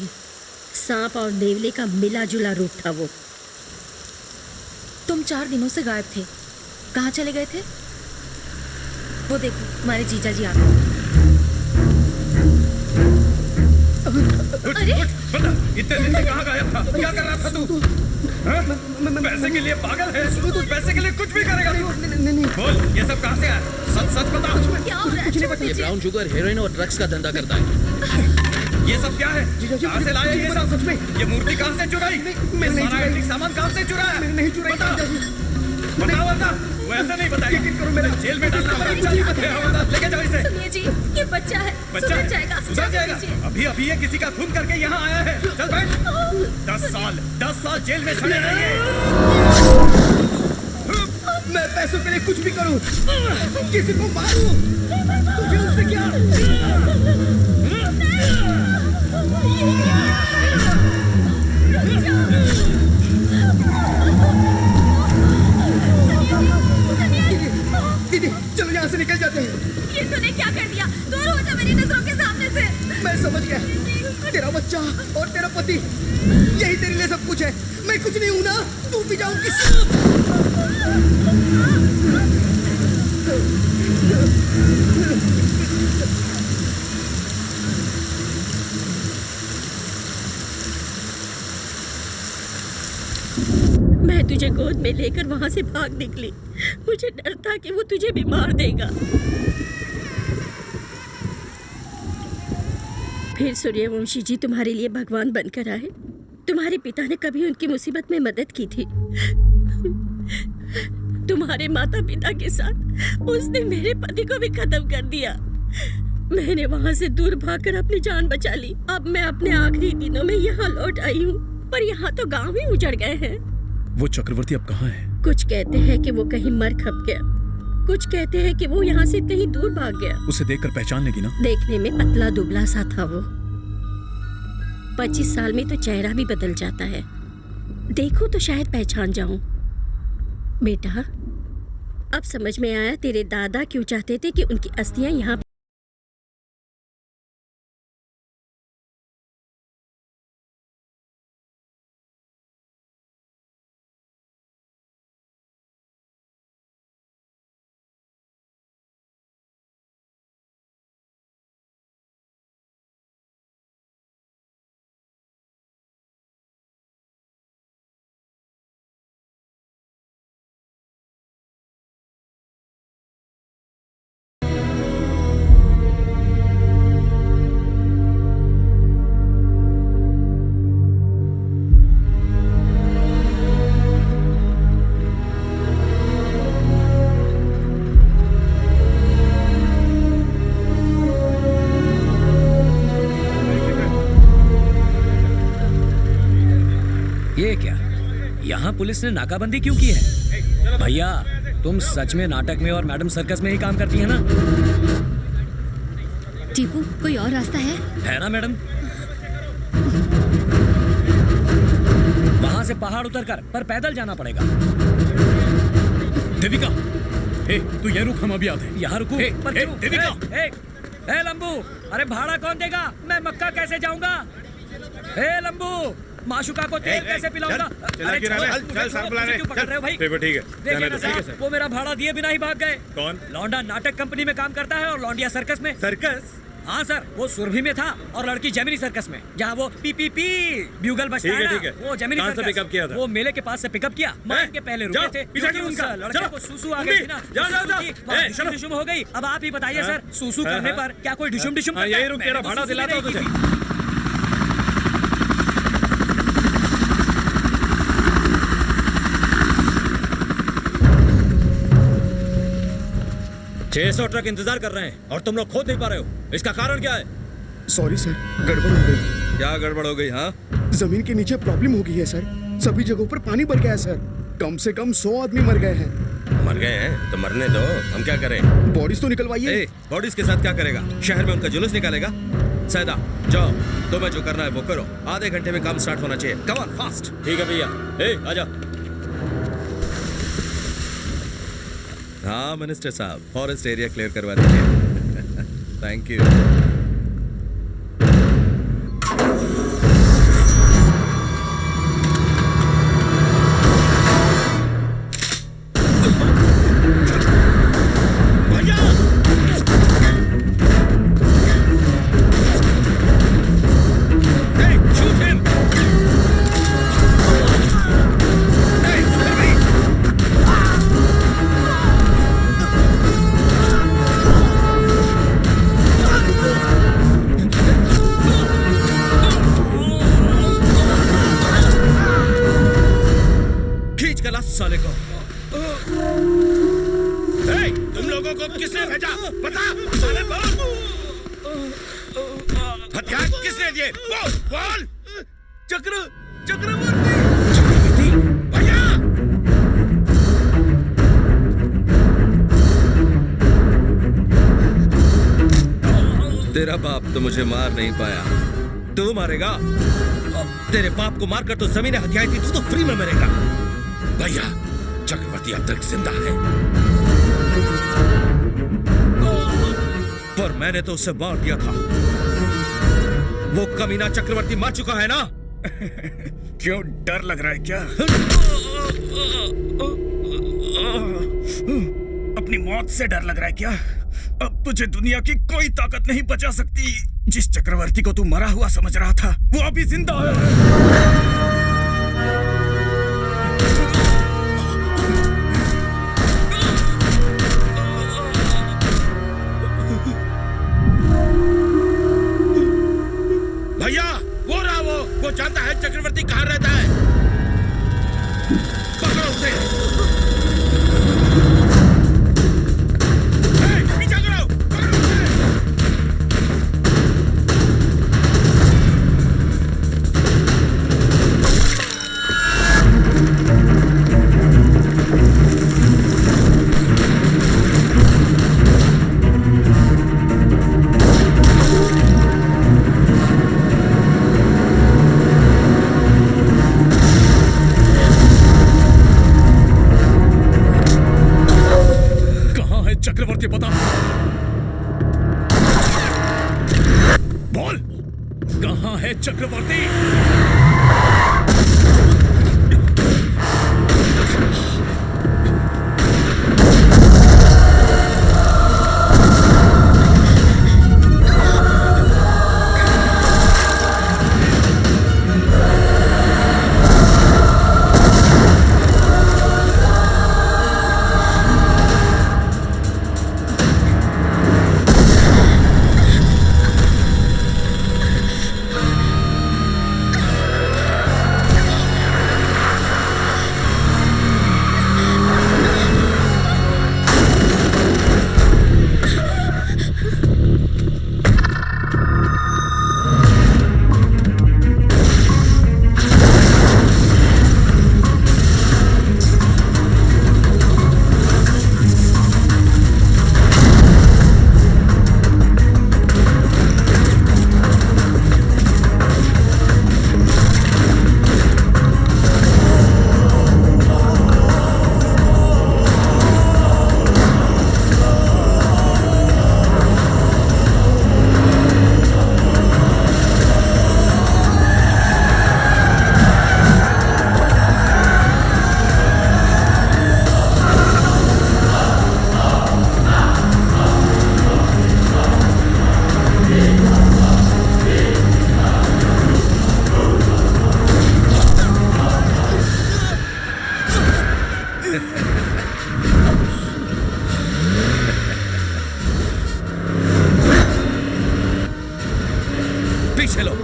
सांप और नेवले का मिला जुला रूप था वो। तुम 4 दिनों से गायब थे, कहाँ चले गए थे? वो देखो तुम्हारे जीजा जी आ गए। अरे बता, इतने दिन से कहाँ गायब था? क्या कर रहा था तू? पैसे के लिए पागल है? तू पैसे के लिए कुछ भी करेगा तू? नहीं बोल, ये सब कहाँ से आया? सच बता। क्या हो रहा है? ये ब्राउन शुगर, हेरोइन और ड्रग्स का धंधा करता है। ये सब क्या है? कहाँ से लाया ये सब? सच में ये मूर्ति कहाँ से चुराई? सारा एंटीक सामान कहाँ से चुराया? नहीं चुराई। बताओ वरना वो ऐसे नहीं बताएगा। मेरे जेल में डालना होगा। लेके जाओ इसे। सुनिए जी, ये बच्चा है, बच्चा सुधर है, जाएगा। सुधर जाएगा। अभी ये किसी का खून करके यहाँ आया है। चल बैठ। 10 साल जेल में सड़े रहेंगे। मैं पैसों के लिए कुछ भी करूं, किसी को मारूं, तुझे उससे क्या? दीदी चलो यहाँ से निकल जाते हैं। ये तूने क्या कर दिया? दूर हो जा मेरी नजरों के सामने से। मैं समझ गया, तेरा बच्चा और तेरा पति यही तेरे लिए सब कुछ है। मैं कुछ नहीं हूं ना, तू भी जाऊंगी। मैं तुझे गोद में लेकर वहां से भाग निकली। मुझे डर था कि वो तुझे भी मार देगा। फिर सूर्यवंशी जी तुम्हारे लिए भगवान बनकर आए। तुम्हारे पिता ने कभी उनकी मुसीबत में मदद की थी। तुम्हारे माता पिता के साथ उसने मेरे पति को भी खत्म कर दिया। मैंने वहां से दूर भागकर अपनी जान बचा ली। अब मैं अपने आखिरी दिनों में यहाँ लौट आई हूँ, पर यहाँ तो गांव ही उजड़ गए हैं। वो चक्रवर्ती अब कहाँ है? कुछ कहते हैं कि वो कहीं मर खप गया, कुछ कहते हैं कि वो यहाँ से कहीं दूर भाग गया। उसे देखकर पहचान लेगी ना? देखने में पतला दुबला सा था वो। 25 साल में तो चेहरा भी बदल जाता है। देखो तो शायद पहचान जाऊं। बेटा, अब समझ में आया तेरे दादा क्यों चाहते थे कि उनकी अस्थियां यहाँ। ये क्या, यहाँ पुलिस ने नाकाबंदी क्यों की है? भैया, तुम सच में नाटक में और मैडम सर्कस में ही काम करती है ना? टीपू, कोई और रास्ता है ना मैडम? वहां से पहाड़ उतरकर पर पैदल जाना पड़ेगा। देविका, ए, तू ये रुक, हम अभी आते हैं। यहाँ रुकू? पर क्यों? देविका, लंबू, अरे भाड़ा कौन देगा? मैं मक्का कैसे जाऊंगा? लंबू, माशुका को तेल कैसे पिलाऊंगा? अरे चल सर बुलाने, क्यों पकड़ रहे हो भाई? ठीक है, देखिए ना साहब, वो मेरा भाड़ा दिए बिना ही भाग गए। कौन? लौंडा नाटक कंपनी में काम करता है और लौंडिया सर्कस में। सर्कस? हाँ सर, वो सुरभि में था और लड़की जेमिनी सर्कस में, जहाँ वो पी पी पी ब्यूगल बजता है ना, वो जेमिनी कहाँ से सर्कस। पिकअप किया था? वो मेले के पास से पिकअप किया। मान के पहले रुके थे क्योंकि उस लड़के को सूसू आ गई थी ना। डिशुम डिशुम हो गई। अब आप ही बताइए सर, सूसू करने पर क्या कोई डिशुम डिशुम करता है? यही रुक, तेरा भाड़ा दिलाता हूँ तुझे। 600 ट्रक इंतजार कर रहे हैं और तुम लोग खोद नहीं पा रहे हो। इसका कारण क्या है? सॉरी सर, गड़बड़ हो गई। क्या गड़बड़ हो गई? हाँ, जमीन के नीचे प्रॉब्लम हो गई है सर। सभी जगहों पर पानी भर गया है सर। कम से कम 100 आदमी मर गए हैं। मर गए हैं तो मरने दो, हम क्या करें? बॉडीज तो निकलवाइए। बॉडीज के साथ क्या करेगा? शहर में उनका जुलूस निकालेगा? सैदा, जाओ, तुम्हें जो करना है वो करो। आधे घंटे में काम स्टार्ट होना चाहिए। Come on, fast. ठीक है भैया। आजा। हाँ मिनिस्टर साहब, फॉरेस्ट एरिया क्लियर करवा दीजिए। Thank you. साले को। तुम लोगों को किसने भेजा? बता साले, हथियार किसने दिए? बोल। चक्रवर्ती भैया। तेरा बाप तो मुझे मार नहीं पाया, तू मारेगा? तेरे बाप को मारकर तो जमीनें हथियाई थी, तू तो फ्री में मरेगा। भैया, चक्रवर्ती अब तक जिंदा है, पर मैंने तो उसे मार दिया था। वो कमीना चक्रवर्ती मर चुका है ना? क्यों, डर लग रहा है क्या? अपनी मौत से डर लग रहा है क्या? अब तुझे दुनिया की कोई ताकत नहीं बचा सकती। जिस चक्रवर्ती को तू मरा हुआ समझ रहा था, वो अभी जिंदा है। भैया, वो रहा वो जानता है चक्रवर्ती कहाँ रहता है। पकड़ो उसे। पीछा करो, पकड़ो उसे। चक्रवर्ती बता, बोल, कहां है चक्रवर्ती? पीछे लो।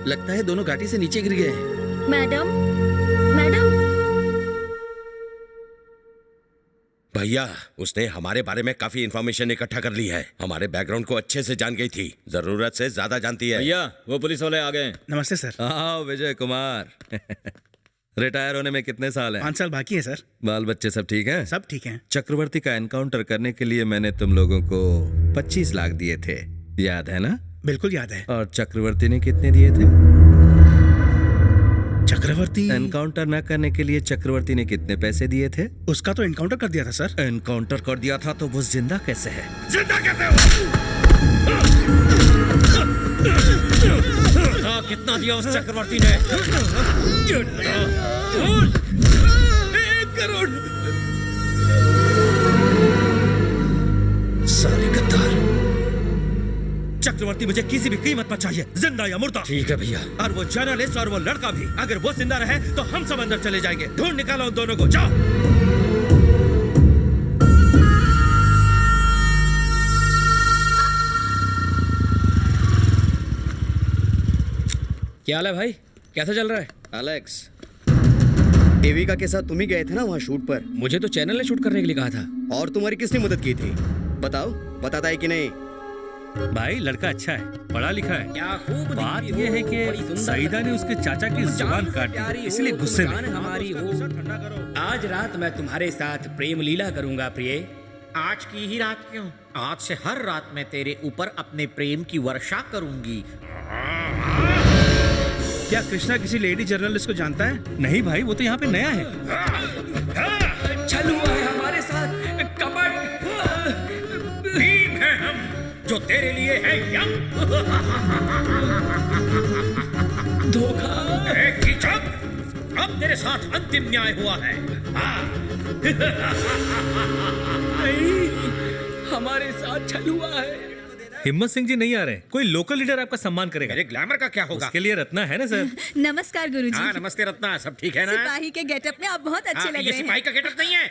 लगता है दोनों घाटी से नीचे गिर गए हैं। Madam, madam. भैया, उसने हमारे बारे में काफी इंफॉर्मेशन इकट्ठा कर ली है। हमारे बैकग्राउंड को अच्छे से जान गई थी, जरूरत से ज्यादा जानती है। भैया, वो पुलिस वाले आ गए। नमस्ते सर। आओ विजय कुमार। रिटायर होने में कितने साल हैं? 5 साल बाकी है सर। बाल बच्चे सब ठीक हैं? सब ठीक हैं। चक्रवर्ती का एनकाउंटर करने के लिए मैंने तुम लोगों को 25 लाख दिए थे, याद है ना? बिल्कुल याद है। और चक्रवर्ती ने कितने दिए थे? चक्रवर्ती एनकाउंटर न करने के लिए चक्रवर्ती ने कितने पैसे दिए थे? उसका तो एनकाउंटर कर दिया था सर। एनकाउंटर कर दिया था तो वो जिंदा कैसे है? जिंदा कैसे हो? कितना दिया उस चक्रवर्ती ने? 1 करोड़। साले गद्दार। चक्रवर्ती मुझे किसी भी कीमत पर चाहिए, जिंदा या मुर्दा। ठीक है भैया। और वो जर्नलिस्ट और वो लड़का भी, अगर वो जिंदा रहे तो हम सब अंदर चले जाएंगे। ढूंढ निकालो उन दोनों को, जाओ। क्या हाल है भाई, कैसा चल रहा है? एलेक्स, देविका के साथ तुम ही गए थे ना वहाँ शूट पर? मुझे तो चैनल ने शूट करने के लिए कहा था। और तुम्हारी किसने मदद की थी? बताओ, बताता है कि नहीं? भाई लड़का अच्छा है, पढ़ा लिखा है। क्या खूब बात यह है कि सईदा ने उसके चाचा की जुबान काट दी, इसलिए गुस्से में। हमारी हो। आज रात मैं तुम्हारे साथ प्रेम लीला करूंगा प्रिय। आज की ही रात क्यों? आज से हर रात मैं तेरे ऊपर अपने प्रेम की वर्षा करूंगी। क्या कृष्णा किसी लेडी जर्नलिस्ट को जानता है? नहीं भाई, वो तो यहाँ पे नया है। चल हुआ है हमारे साथ कपट। भीम है हम, जो तेरे लिए है यम। धोखा। अब तेरे साथ अंतिम न्याय हुआ है। नहीं, हमारे साथ छल हुआ है। हिम्मत सिंह जी नहीं आ रहे, कोई लोकल लीडर आपका सम्मान करेगा। मेरे ग्लैमर का क्या होगा? उसके लिए रत्ना है ना सर। नमस्कार गुरुजी। हाँ नमस्ते रत्ना, सब ठीक है ना? सिपाही के गेटअप में आप बहुत अच्छे लग रहे ये हैं। सिपाही का गेटअप नहीं है,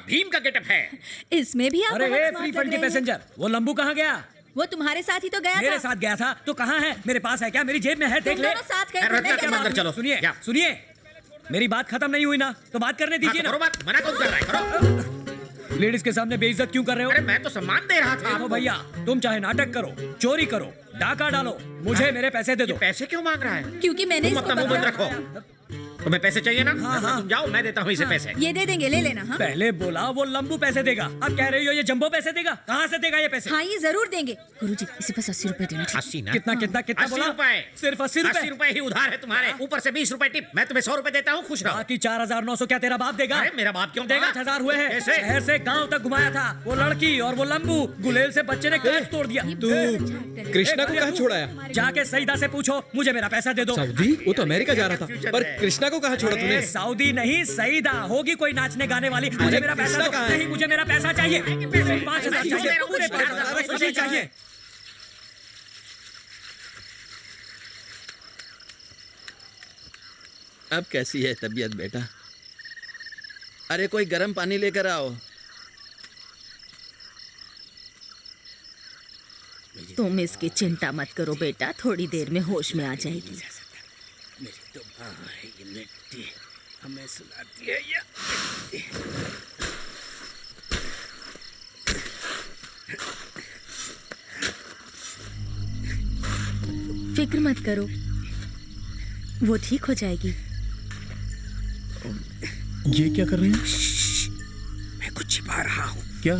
भीम का गेटअप है। इसमें भी आप अरे बहुत फ्री स्मार्ट फंड लग के रहे हैं। पैसेंजर, वो लंबू कहाँ गया? वो तुम्हारे साथ ही तो गया मेरे था। साथ गया था तो कहाँ है? मेरे पास है क्या? मेरी जेब में है, देख तुम ले। दोनों साथ गए थे, मैं क्या अंदर चलो। सुनिए सुनिए, मेरी बात खत्म नहीं हुई ना, तो बात करने दीजिए ना। करो बात, मना कौन कर रहा है? करो। लेडीज के सामने बेइज्जत क्यों कर रहे हो? अरे मैं तो सम्मान दे रहा था। देखो भैया, तुम चाहे नाटक करो, चोरी करो, डाका डालो, मुझे मेरे पैसे दे दो। पैसे क्यों मांग रहा है? क्योंकि मैंने तुम इसको अपना मुंह बंद बताया। रखो। तुम्हें पैसे चाहिए ना? हाँ। तुम जाओ, मैं देता हूँ इसे पैसे। ये दे देंगे, ले लेना। हाँ? पहले बोला वो लंबू पैसे देगा, अब कह रही हो ये जंबो पैसे देगा। कहाँ से देगा ये पैसे? हाँ ये जरूर देंगे। गुरुजी, इसे बस 80 रुपए देना। 80 ना? कितना कितना कितना 80 बोला? रुपए। सिर्फ 80 रुपए? 80 रुपए ही उधार है तुम्हारे, ऊपर से 20 रुपए टिप। मैं तुम्हें 100 रुपए देता हूँ, खुश रहो। बाकी 4900 क्या तेरा बाप देगा? अरे मेरा बाप क्यों देगा? 5000 हुए हैं। कैसे? शहर से गांव तक घुमाया था, वो लड़की और वो लंबू। गुलेल से बच्चे ने काट तोड़ दिया। तू कृष्णा को कहाँ छोड़ा है? जाके सईदा से पूछो, मुझे मेरा पैसा दे दो। सऊदी? वो तो अमेरिका जा रहा था, पर कृष्णा को कहाँ छोड़ा तूने? सऊदी नहीं, सईदा होगी कोई नाचने गाने वाली। मुझे मेरा पैसा दो। नहीं, मुझे मेरा पैसा चाहिए। 5000 चाहिए, पूरे 5000 चाहिए। अब कैसी है तबीयत बेटा? अरे कोई गर्म पानी लेकर आओ। तुम इसकी चिंता मत करो बेटा, थोड़ी देर में होश में आ जाएगी। मेरी तो माँ है ये मिट्टी, हमें सुलाती है ये। फिक्र मत करो, वो ठीक हो जाएगी। ये क्या कर रहे हैं? मैं कुछ छिपा रहा हूँ। क्या?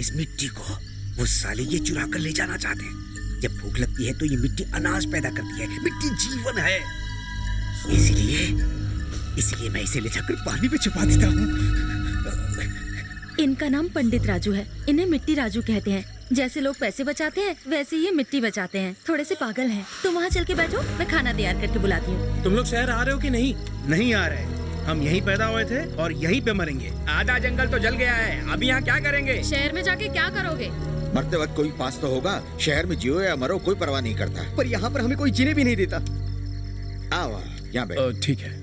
इस मिट्टी को वो साले ये चुरा कर ले जाना चाहते हैं। जब भूख लगती है तो ये मिट्टी अनाज पैदा करती है। मिट्टी जीवन है, इसलिए इसलिए मैं इसे ले जाकर पानी में छुपा देता हूँ। इनका नाम पंडित राजू है, इन्हें मिट्टी राजू कहते हैं। जैसे लोग पैसे बचाते हैं वैसे ये मिट्टी बचाते हैं। थोड़े से पागल हैं। तुम वहाँ चल के बैठो, मैं खाना तैयार करके बुलाती हूँ। तुम लोग शहर आ रहे हो कि नहीं? नहीं आ रहे, हम यहीं पैदा हुए थे और यहीं पे मरेंगे। आधा जंगल तो जल गया है, अभी यहाँ क्या करेंगे? शहर में जाके क्या करोगे? मरते वक्त कोई पास तो होगा। शहर में जियो या मरो कोई परवाह नहीं करता। पर यहाँ पर हमें कोई जीने भी नहीं देता। आओ यहाँ बैठो। ठीक है।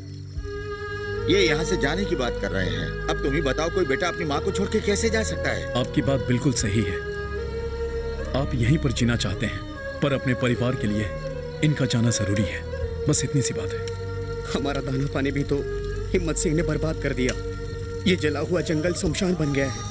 ये यहाँ से जाने की बात कर रहे हैं। अब तुम ही बताओ, कोई बेटा अपनी माँ को छोड़ के कैसे जा सकता है? आपकी बात बिल्कुल सही है। आप यहीं पर जीना चाहते हैं, पर अपने परिवार के लिए इनका जाना जरूरी है। बस इतनी सी बात है। हमारा दाना पानी भी तो हिम्मत सिंह ने बर्बाद कर दिया। ये जला हुआ जंगल शमशान बन गया है।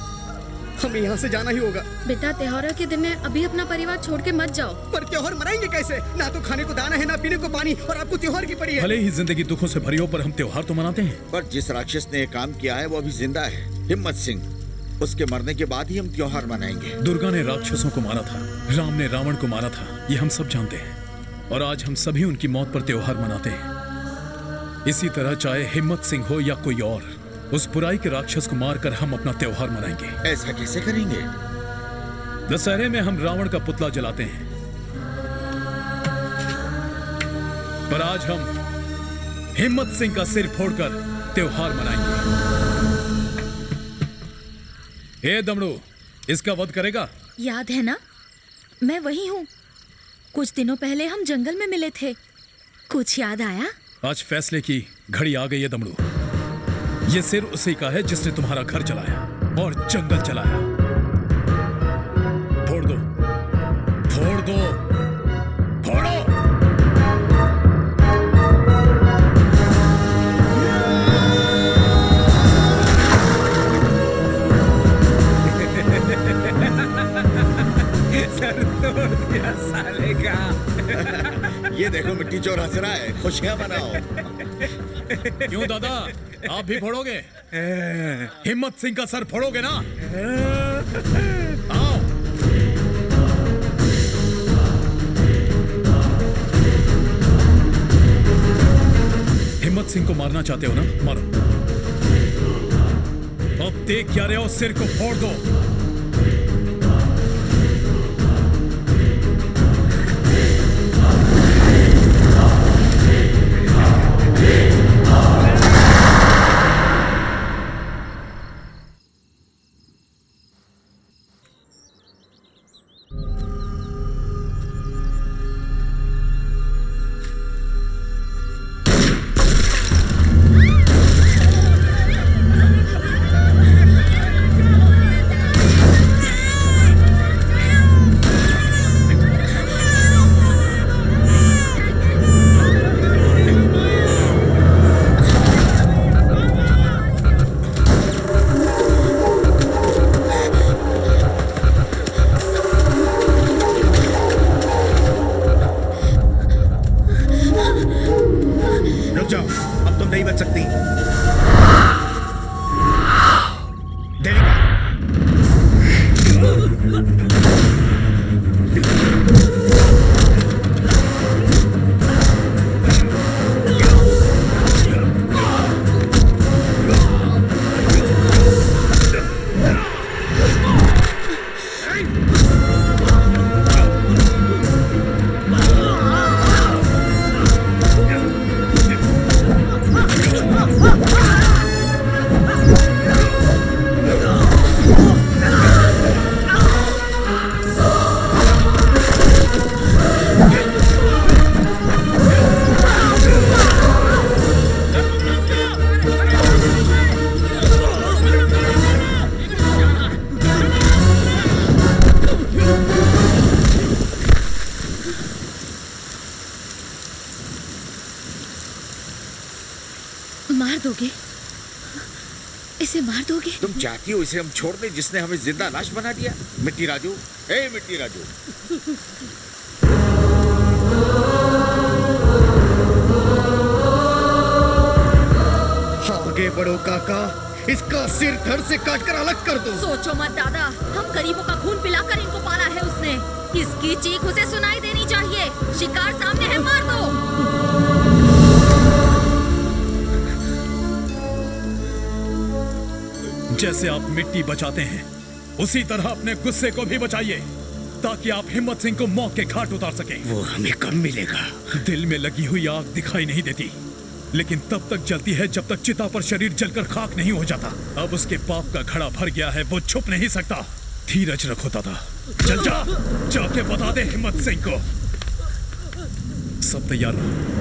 हमें यहाँ से जाना ही होगा। बेटा, त्योहारों के दिन में अभी अपना परिवार छोड़ के मत जाओ। पर त्योहार मनाएंगे कैसे? ना तो खाने को दाना है, ना पीने को पानी, और आपको त्योहार की पड़ी है। भले ही जिंदगी दुखों से भरी हो, पर हम त्योहार तो मनाते हैं। पर जिस राक्षस ने ये काम किया है वो अभी जिंदा है, हिम्मत सिंह। उसके मरने के बाद ही हम त्योहार मनाएंगे। दुर्गा ने राक्षसों को मारा था, राम ने रावण को मारा था, ये हम सब जानते हैं। और आज हम सभी उनकी मौत पर त्योहार मनाते हैं। इसी तरह चाहे हिम्मत सिंह हो या कोई और, उस बुराई के राक्षस को मारकर हम अपना त्योहार मनाएंगे। ऐसा कैसे करेंगे? दशहरे में हम रावण का पुतला जलाते हैं, पर आज हम हिम्मत सिंह का सिर फोड़कर त्योहार मनाएंगे। हे दमड़ू, इसका वध करेगा? याद है ना, मैं वही हूँ। कुछ दिनों पहले हम जंगल में मिले थे, कुछ याद आया? आज फैसले की घड़ी आ गई है दमड़ू। ये सिर उसी का है जिसने तुम्हारा घर जलाया और जंगल जलाया। फोड़ दो, फोड़ दो, फोड़ो। सर तोड़ दिया साले का। ये देखो मिट्टी चोर हंस रहा है, खुशियां मनाओ। क्यों दादा, आप भी फोड़ोगे? हिम्मत सिंह का सर फोड़ोगे ना? आओ। हिम्मत सिंह को मारना चाहते हो ना? मारो। अब देख क्या रहे हो, सिर को फोड़ दो। मार दोगे? इसे मार दोगे? तुम चाहती हो इसे हम छोड़ दें जिसने हमें जिंदा लाश बना दिया? मिट्टी राजू, ए मिट्टी राजू। आगे बढ़ो काका, इसका सिर धड़ से काटकर अलग कर दो। सोचो मत दादा, हम गरीबों का खून पिलाकर इनको पाला है उसने। इसकी चीख उसे सुनाई देनी चाहिए। शिकार सामने है, मार दो। जैसे आप मिट्टी बचाते हैं उसी तरह अपने गुस्से को भी बचाइए, ताकि आप हिम्मत सिंह को मौत के घाट उतार सकें। वो हमें कब मिलेगा? दिल में लगी हुई आग दिखाई नहीं देती, लेकिन तब तक जलती है जब तक चिता पर शरीर जलकर खाक नहीं हो जाता। अब उसके पाप का घड़ा भर गया है, वो छुप नहीं सकता। धीरज रखो दादा, चल जा, जाके बता दे हिम्मत सिंह को। सब तैयार रहो।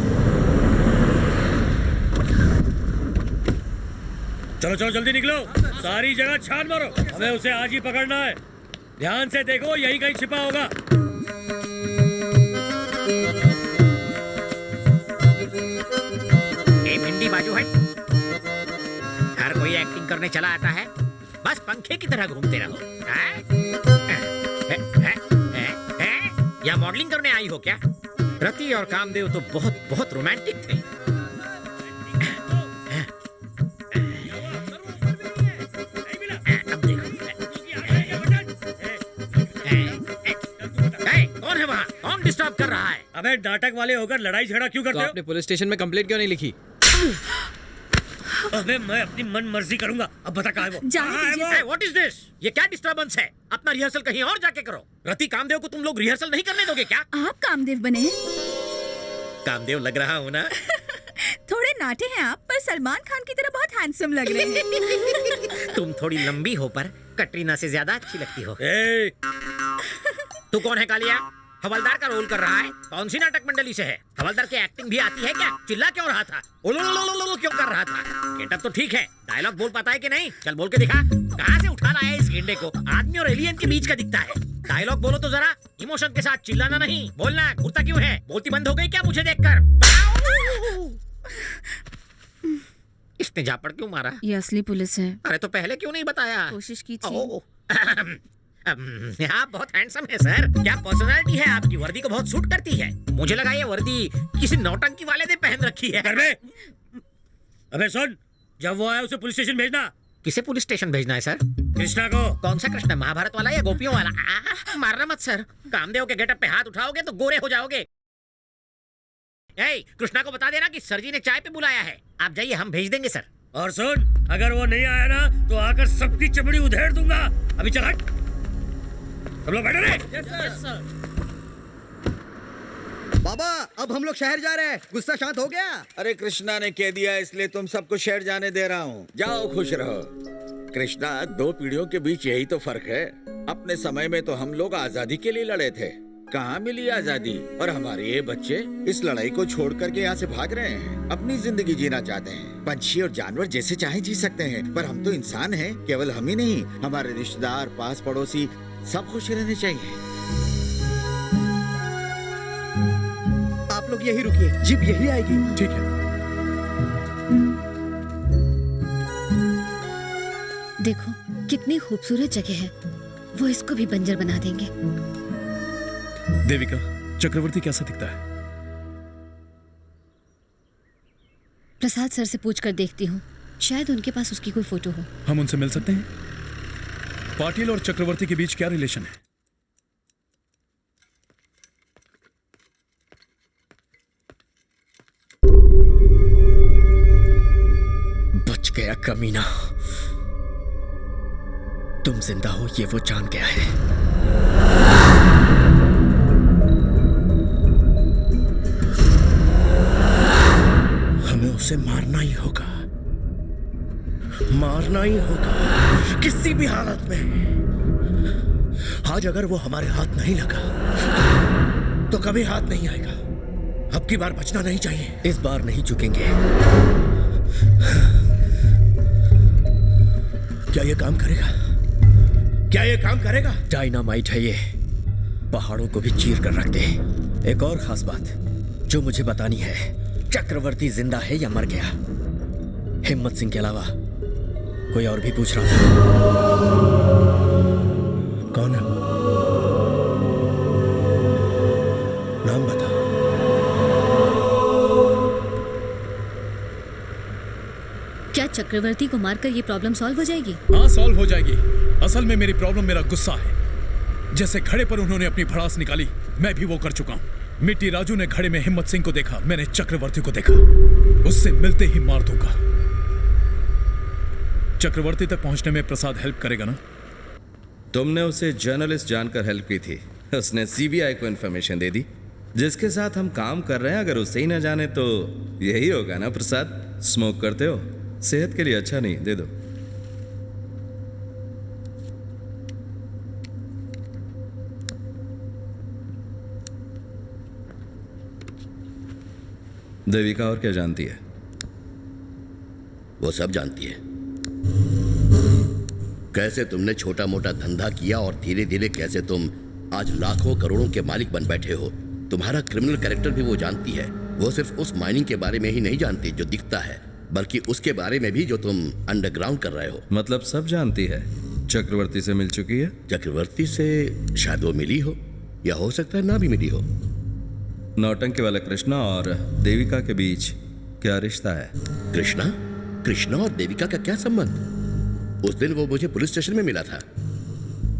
चलो चलो जल्दी निकलो, सारी जगह छान मारो, हमें उसे आज ही पकड़ना है। ध्यान से देखो, यही कहीं छिपा होगा। ए भिंडी बाजू है, हर कोई एक्टिंग करने चला आता है, बस पंखे की तरह घूमते रहो। या मॉडलिंग करने आई हो क्या? रति और कामदेव तो बहुत बहुत रोमांटिक थे। कौन है वहाँ? कौन डिस्टर्ब कर रहा है? अबे नाटक वाले होकर लड़ाई झगड़ा क्यों करते हो? आपने पुलिस स्टेशन में कंप्लेंट क्यों नहीं लिखी? अबे मैं अपनी मन मर्जी करूंगा। अब बता कहाँ है वो? What is this? ये क्या डिस्टर्बेंस है? अपना रिहर्सल कहीं और जाके करो। रति कामदेव को तुम लोग रिहर्सल नहीं करने दोगे क्या? आप कामदेव बने हैं? कामदेव लग रहा हूँ ना? थोड़े नाटे हैं आप, पर सलमान खान की तरह बहुत हैंडसम लग रहे हैं। तुम थोड़ी लंबी हो पर कटरीना से ज्यादा अच्छी लगती हो। तू कौन है कालिया? हवलदार का रोल कर रहा है? कौन सी नाटक मंडली से है? हवलदार की एक्टिंग भी आती है क्या? चिल्ला क्यों रहा था? ओलो क्यों कर रहा था? गेटअप तो ठीक है, डायलॉग बोल पाता है कि नहीं? चल बोल के दिखा। कहाँ से उठा लाया है इस गेंडे को? आदमी और एलियन के बीच का दिखता है। डायलॉग बोलो तो जरा, इमोशन के साथ, चिल्लाना नहीं। बोलना, घुरता क्यों है? बोलती बंद हो गई क्या मुझे देखकर? इसने झापड़ क्यों मारा? ये असली पुलिस है। अरे तो पहले क्यों नहीं बताया? कोशिश की थी। आप बहुत हैंडसम है सर। क्या पर्सनालिटी है आपकी? वर्दी को बहुत सूट करती है। मुझे लगा ये वर्दी किसी नौटंकी वाले ने पहन रखी है। अबे सुन, जब वो आया उसे पुलिस स्टेशन भेजना। किसे पुलिस स्टेशन भेजना है सर? कृष्णा को। कौन सा कृष्णा? महाभारत वाला या गोपियों वाला? मारना मत सर, कामदेव के गेटअप पे हाथ उठाओगे तो गोरे हो जाओगे। कृष्णा को बता देना कि सर जी ने चाय पे बुलाया है। आप जाइए, हम भेज देंगे सर। और सुन, अगर वो नहीं आया ना तो आकर सबकी चमड़ी उधेड़ दूंगा। अभी चल हट, सब लोग बैठे रहे। बाबा, अब हम लोग शहर जा रहे हैं। गुस्सा शांत हो गया? अरे कृष्णा ने कह दिया इसलिए तुम सबको शहर जाने दे रहा हूँ। जाओ, खुश रहो। कृष्णा, 2 पीढ़ियों के बीच यही तो फर्क है। अपने समय में तो हम लोग आजादी के लिए लड़े थे, कहाँ मिली आजादी? और हमारे ये बच्चे इस लड़ाई को छोड़ करके यहाँ से भाग रहे हैं, अपनी जिंदगी जीना चाहते हैं। पंछी और जानवर जैसे चाहे जी सकते हैं, पर हम तो इंसान हैं। केवल हम ही नहीं, हमारे रिश्तेदार, पास पड़ोसी सब खुश रहने चाहिए। आप लोग यही रुकिए, जीप यही आएगी। ठीक है। देखो कितनी खूबसूरत जगह है, वो इसको भी बंजर बना देंगे। देविका, चक्रवर्ती कैसा दिखता है? प्रसाद सर से पूछकर देखती हूँ, शायद उनके पास उसकी कोई फोटो हो। हम उनसे मिल सकते हैं? पाटिल और चक्रवर्ती के बीच क्या रिलेशन है? बच गया कमीना। तुम जिंदा हो ये वो जान गया है। हमें उसे मारना ही होगा, मारना ही होगा किसी भी हालत में। आज अगर वो हमारे हाथ नहीं लगा तो कभी हाथ नहीं आएगा। अब की बार बचना नहीं चाहिए। इस बार नहीं चुकेंगे। क्या ये काम करेगा? क्या ये काम करेगा? डायनामाइट है ये, पहाड़ों को भी चीर कर रख दे। एक और खास बात जो मुझे बतानी है, चक्रवर्ती जिंदा है या मर गया? हिम्मत सिंह के अलावा कोई और भी पूछ रहा था। कौन है? नाम बता। क्या चक्रवर्ती को मारकर ये प्रॉब्लम सॉल्व हो जाएगी? हाँ, सॉल्व हो जाएगी। असल में मेरी प्रॉब्लम मेरा गुस्सा है। जैसे घड़े पर उन्होंने अपनी भड़ास निकाली, मैं भी वो कर चुका हूँ। मिट्टी राजू ने घड़े में हिम्मत सिंह को देखा, मैंने चक्रवर्ती को देखा। उससे मिलते ही मार दूंगा। चक्रवर्ती तक पहुंचने में प्रसाद हेल्प करेगा ना? तुमने उसे जर्नलिस्ट जानकर हेल्प की थी, उसने सीबीआई को इन्फॉर्मेशन दे दी। जिसके साथ हम काम कर रहे हैं अगर उसे ही ना जाने तो यही होगा ना प्रसाद। स्मोक करते हो, सेहत के लिए अच्छा नहीं, दे दो। देविका और क्या जानती है? वो सब जानती है। कैसे तुमने छोटा मोटा धंधा किया और धीरे धीरे कैसे तुम आज लाखों करोड़ों के मालिक बन बैठे हो। तुम्हारा क्रिमिनल कैरेक्टर भी वो जानती है। वो सिर्फ उस माइनिंग के बारे में ही नहीं जानती जो दिखता है, बल्कि उसके बारे में भी जो तुम अंडरग्राउंड कर रहे हो। मतलब सब जानती है। चक्रवर्ती से मिल चुकी है? चक्रवर्ती से शायद वो मिली हो, या हो सकता है ना भी मिली हो। नौटंकी वाला कृष्णा और देविका के बीच क्या रिश्ता है? कृष्णा और देविका का क्या संबंध? उस दिन वो मुझे पुलिस स्टेशन में मिला था।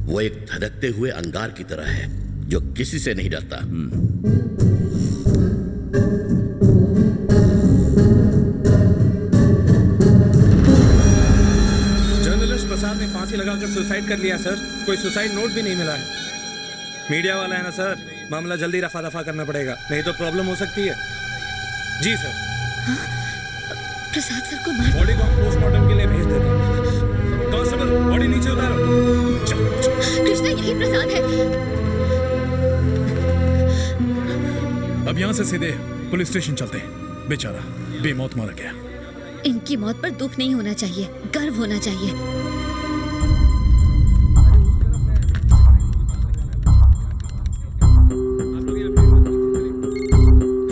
वो एक धधकते हुए अंगार की तरह है जो किसी से नहीं डरता। जर्नलिस्ट प्रसाद ने फांसी लगाकर सुसाइड कर लिया सर। कोई सुसाइड नोट भी नहीं मिला है। मीडिया वाला है ना सर, मामला जल्दी रफा दफा करना पड़ेगा, नहीं तो प्रॉब्लम हो सकती है। जी सर। प्रसाद सर को मार बॉडी को पोस्टमार्टम के लिए भेज देते हैं। कांस्टेबल, बॉडी नीचे उतारो। कृष्णा, यही प्रसाद है। अब यहाँ से सीधे पुलिस स्टेशन चलते हैं। बेचारा बेमौत मारा गया। इनकी मौत पर दुख नहीं होना चाहिए, गर्व होना चाहिए।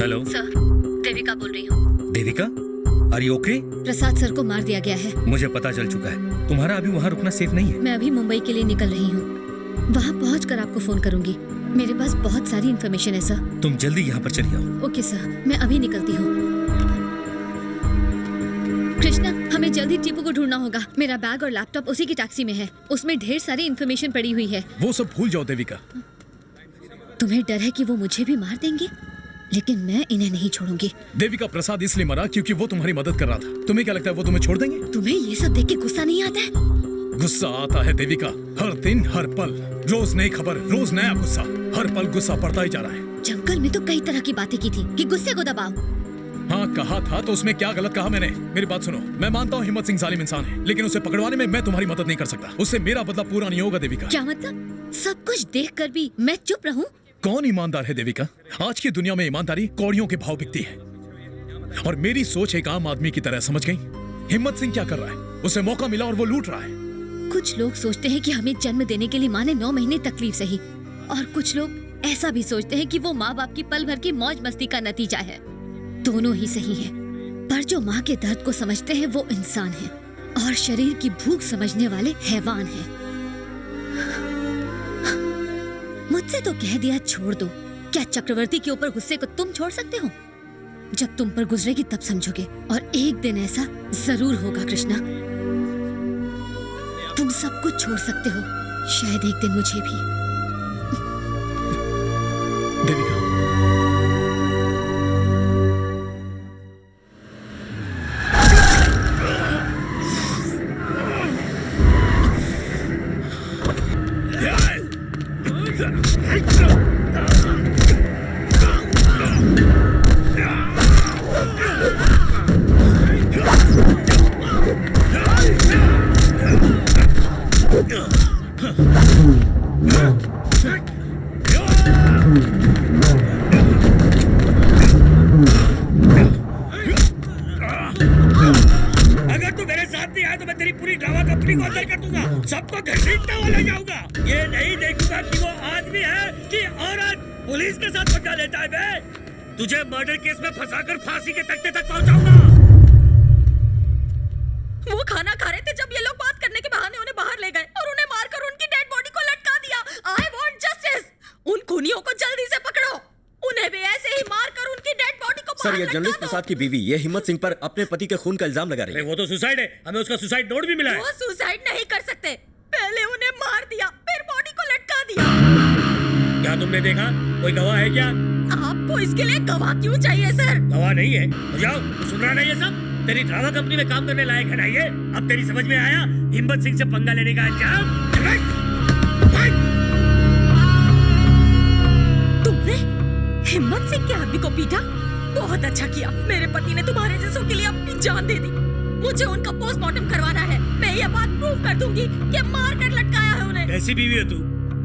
हेलो सर, देविका बोल रही हूँ। Devika, are you okay? Prasad sir को मार दिया गया है। मुझे पता चल चुका है। तुम्हारा अभी वहाँ रुकना सेफ नहीं है। मैं अभी मुंबई के लिए निकल रही हूँ। वहाँ पहुँचकर आपको फोन करूंगी। मेरे पास बहुत सारी इन्फॉर्मेशन है सर। तुम जल्दी यहाँ पर चली आओ। ओके सर, मैं अभी निकलती हूँ। कृष्णा, हमें जल्दी टीपू को ढूंढना होगा। मेरा बैग और लैपटॉप उसी की टैक्सी में है। उसमें ढेर सारी इन्फॉर्मेशन पड़ी हुई है। वो सब भूल जाओ देविका। तुम्हें डर है कि वो मुझे भी मार देंगे, लेकिन मैं इन्हें नहीं छोड़ूंगी। देविका, प्रसाद इसलिए मरा क्योंकि वो तुम्हारी मदद कर रहा था। तुम्हें क्या लगता है वो तुम्हें छोड़ देंगे? तुम्हें ये सब देख के गुस्सा नहीं आता है? गुस्सा आता है देविका, हर दिन हर पल, रोज नई खबर, रोज नया गुस्सा। हर पल गुस्सा बढ़ता ही जा रहा है। जंगल में तो कई तरह की बातें की थी कि गुस्से को दबाओ। हाँ कहा था, तो उसमें क्या गलत कहा मैंने? मेरी बात सुनो, मैं मानता हूँ हिम्मत सिंह जालिम इंसान है, लेकिन उसे पकड़वाने में मैं तुम्हारी मदद नहीं कर सकता। उससे मेरा बदला पूरा नहीं होगा देविका। क्या मतलब? सब कुछ देखकर भी मैं चुप रहूं? कौन ईमानदार है देविका? आज की दुनिया में ईमानदारी कौड़ियों के भाव बिकती है। और मेरी सोच एक आम आदमी की तरह, समझ गई? हिम्मत सिंह क्या कर रहा है? उसे मौका मिला और वो लूट रहा है। कुछ लोग सोचते हैं कि हमें जन्म देने के लिए माँ ने 9 महीने तकलीफ सही, और कुछ लोग ऐसा भी सोचते हैं कि वो माँ बाप की पल भर की मौज मस्ती का नतीजा है। दोनों ही सही है, पर जो माँ के दर्द को समझते हैं वो इंसान है, और शरीर की भूख समझने वाले हैवान हैं। मुझसे तो कह दिया छोड़ दो। क्या चक्रवर्ती के ऊपर गुस्से को तुम छोड़ सकते हो? जब तुम पर गुजरेगी तब समझोगे, और एक दिन ऐसा जरूर होगा कृष्णा। तुम सब कुछ छोड़ सकते हो, शायद एक दिन मुझे भी। देविका, अगर तू मेरे साथ नहीं आया तो मैं तेरी पूरी ड्रामा कंपनी को अंदर कर दूंगा, सबको घसीटता हुआ ले जाऊंगा। ये नहीं देखूंगा कि वो आदमी है कि औरत। पुलिस के साथ पकड़ा लेता है बे। तुझे मर्डर केस में फंसाकर फांसी के तख्ते तक पहुंचाऊंगा। वो खाना खा रहे थे जब ये लोग बात करने के बहाने उन्हें बाहर ले गए और उन्हें मारकर उनकी डेड बॉडी को लटका दिया। I want justice. उन खूनियों को जल्दी से पकड़ो। उन्हें भी ऐसे ही मारकर उनकी डेड बॉडी को सर, ये जर्नलिस्ट प्रसाद की बीवी, ये हिम्मत सिंह पर अपने पति के खून का इल्जाम लगा रही है। वो तो सुसाइड है, हमें उसका सुसाइड नोट भी मिला है। वो सुसाइड नहीं कर सकते। पहले उन्हें मार दिया, फिर बॉडी को लटका दिया। क्या तुमने देखा? कोई गवाह है क्या? आपको इसके लिए गवाह क्यों चाहिए सर? गवाह नहीं है तो जाओ, सुन रहा नहीं है सब? तेरी ड्रामा कंपनी में काम करने लायक है ना ये? अब तेरी समझ में आया हिम्मत सिंह से पंगा लेने का अंजाम? तुमने हिम्मत सिंह के आदमी को पीटा? बहुत अच्छा किया। मेरे पति ने तुम्हारे जैसों के लिए अपनी जान दे दी। मुझे उनका पोस्टमार्टम करवाना है। मैं ये बात प्रूव कर दूंगी कि मार कर लटकाया है उन्हें। कैसी बीवी है तू?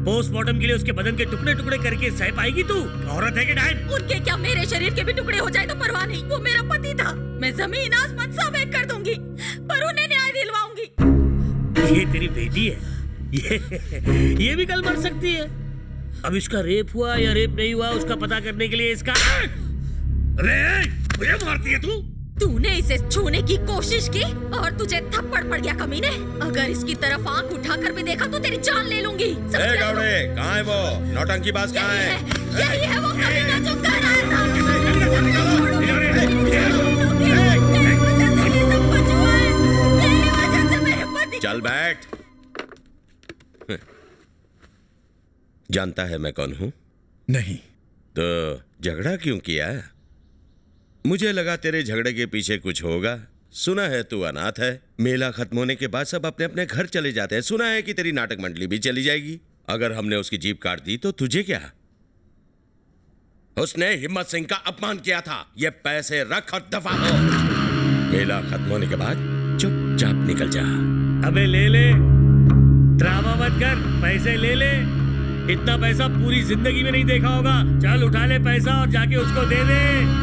पोस्टमार्टम के लिए उसके बदन के टुकड़े टुकड़े करके सह पाएगी तू? औरत है कि डायन? उनके क्या मेरे शरीर के भी टुकड़े हो जाए तो परवाह नहीं। वो मेरा पति था। मैं जमीन आसमान सब एक कर दूंगी, पर उन्हें न्याय दिलवाऊंगी। ये तेरी बेटी है, ये भी कल मर सकती है। अब इसका रेप हुआ या रेप नहीं हुआ उसका पता करने के लिए इसका मुझे मारती है तू? तूने इसे छूने की कोशिश की और तुझे थप्पड़ पड़ गया कमीने। अगर इसकी तरफ आंख उठाकर भी देखा तो तेरी जान ले लूंगी। कहाँ है वो नौटंकी बाज? कहाँ है? यही है वो कमीना जो कर रहा है। चल बैठ। जानता है मैं कौन हूँ? नहीं। तो झगड़ा क्यों किया? मुझे लगा तेरे झगड़े के पीछे कुछ होगा। सुना है तू अनाथ है। मेला खत्म होने के बाद सब अपने अपने घर चले जाते हैं। सुना है कि तेरी नाटक मंडली भी चली जाएगी। अगर हमने उसकी जीप काट दी तो तुझे क्या? उसने हिम्मत सिंह का अपमान किया था। ये पैसे रख और दफा हो। मेला खत्म होने के बाद चुपचाप निकल जा। अबे ले ले, ड्रामा मत कर, पैसे ले ले। इतना पैसा पूरी जिंदगी में नहीं देखा होगा। चल उठा ले पैसा और जाके उसको दे दे।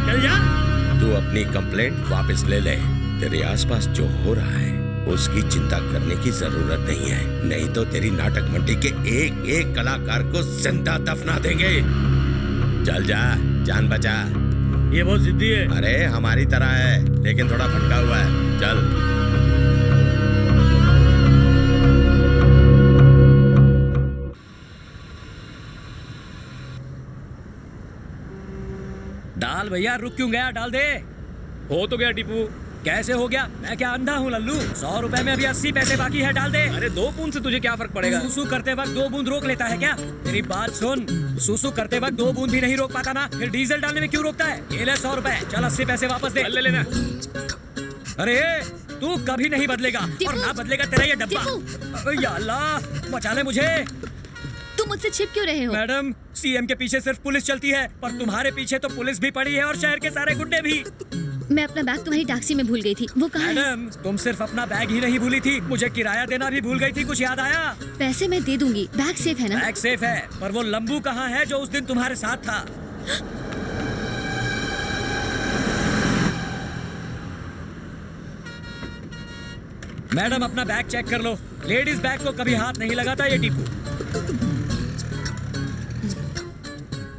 चल जा। तू अपनी कंप्लेंट वापस ले ले। तेरे आसपास जो हो रहा है उसकी चिंता करने की जरूरत नहीं है, नहीं तो तेरी नाटक मंडी के एक एक कलाकार को जिंदा दफना देंगे। चल जा, जान बचा। ये बहुत जिद्दी है। अरे हमारी तरह है, लेकिन थोड़ा भटका हुआ है। चल। डाल भैया, रुक क्यों गया? डाल दे। हो तो गया टीपू। कैसे हो गया? मैं क्या अंधा हूँ लल्लू? 100 रुपए में अभी 80 पैसे बाकी है। डाल दे। अरे 2 बूंद से तुझे क्या फर्क पड़ेगा? सुसु करते वक्त 2 बूंद रोक लेता है क्या? मेरी बात सुन, सुसु करते वक्त 2 बूंद भी नहीं रोक पाता ना, फिर डीजल डालने में क्यों रोकता है? ये ले 100 रुपए। चल 80 पैसे वापस दे। ले लेना। अरे तू कभी नहीं बदलेगा और ना बदलेगा तेरा ये डब्बा। या अल्लाह, बचा ले मुझे। तुम मुझसे छिप क्यों रहे हो? मैडम, सीएम के पीछे सिर्फ पुलिस चलती है, पर तुम्हारे पीछे तो पुलिस भी पड़ी है और शहर के सारे गुंडे भी। मैं अपना बैग तुम्हारी टैक्सी में भूल गई थी। वो कहाँ है? मैडम, तुम सिर्फ अपना बैग ही नहीं भूली थी, मुझे किराया देना भी भूल गई थी। कुछ याद आया? पैसे मैं दे दूंगी। बैग सेफ है ना? बैग सेफ है, पर वो लंबू कहाँ है जो उस दिन तुम्हारे साथ था? मैडम, अपना बैग चेक कर लो। लेडीज बैग को कभी हाथ नहीं लगाता ये टीपू।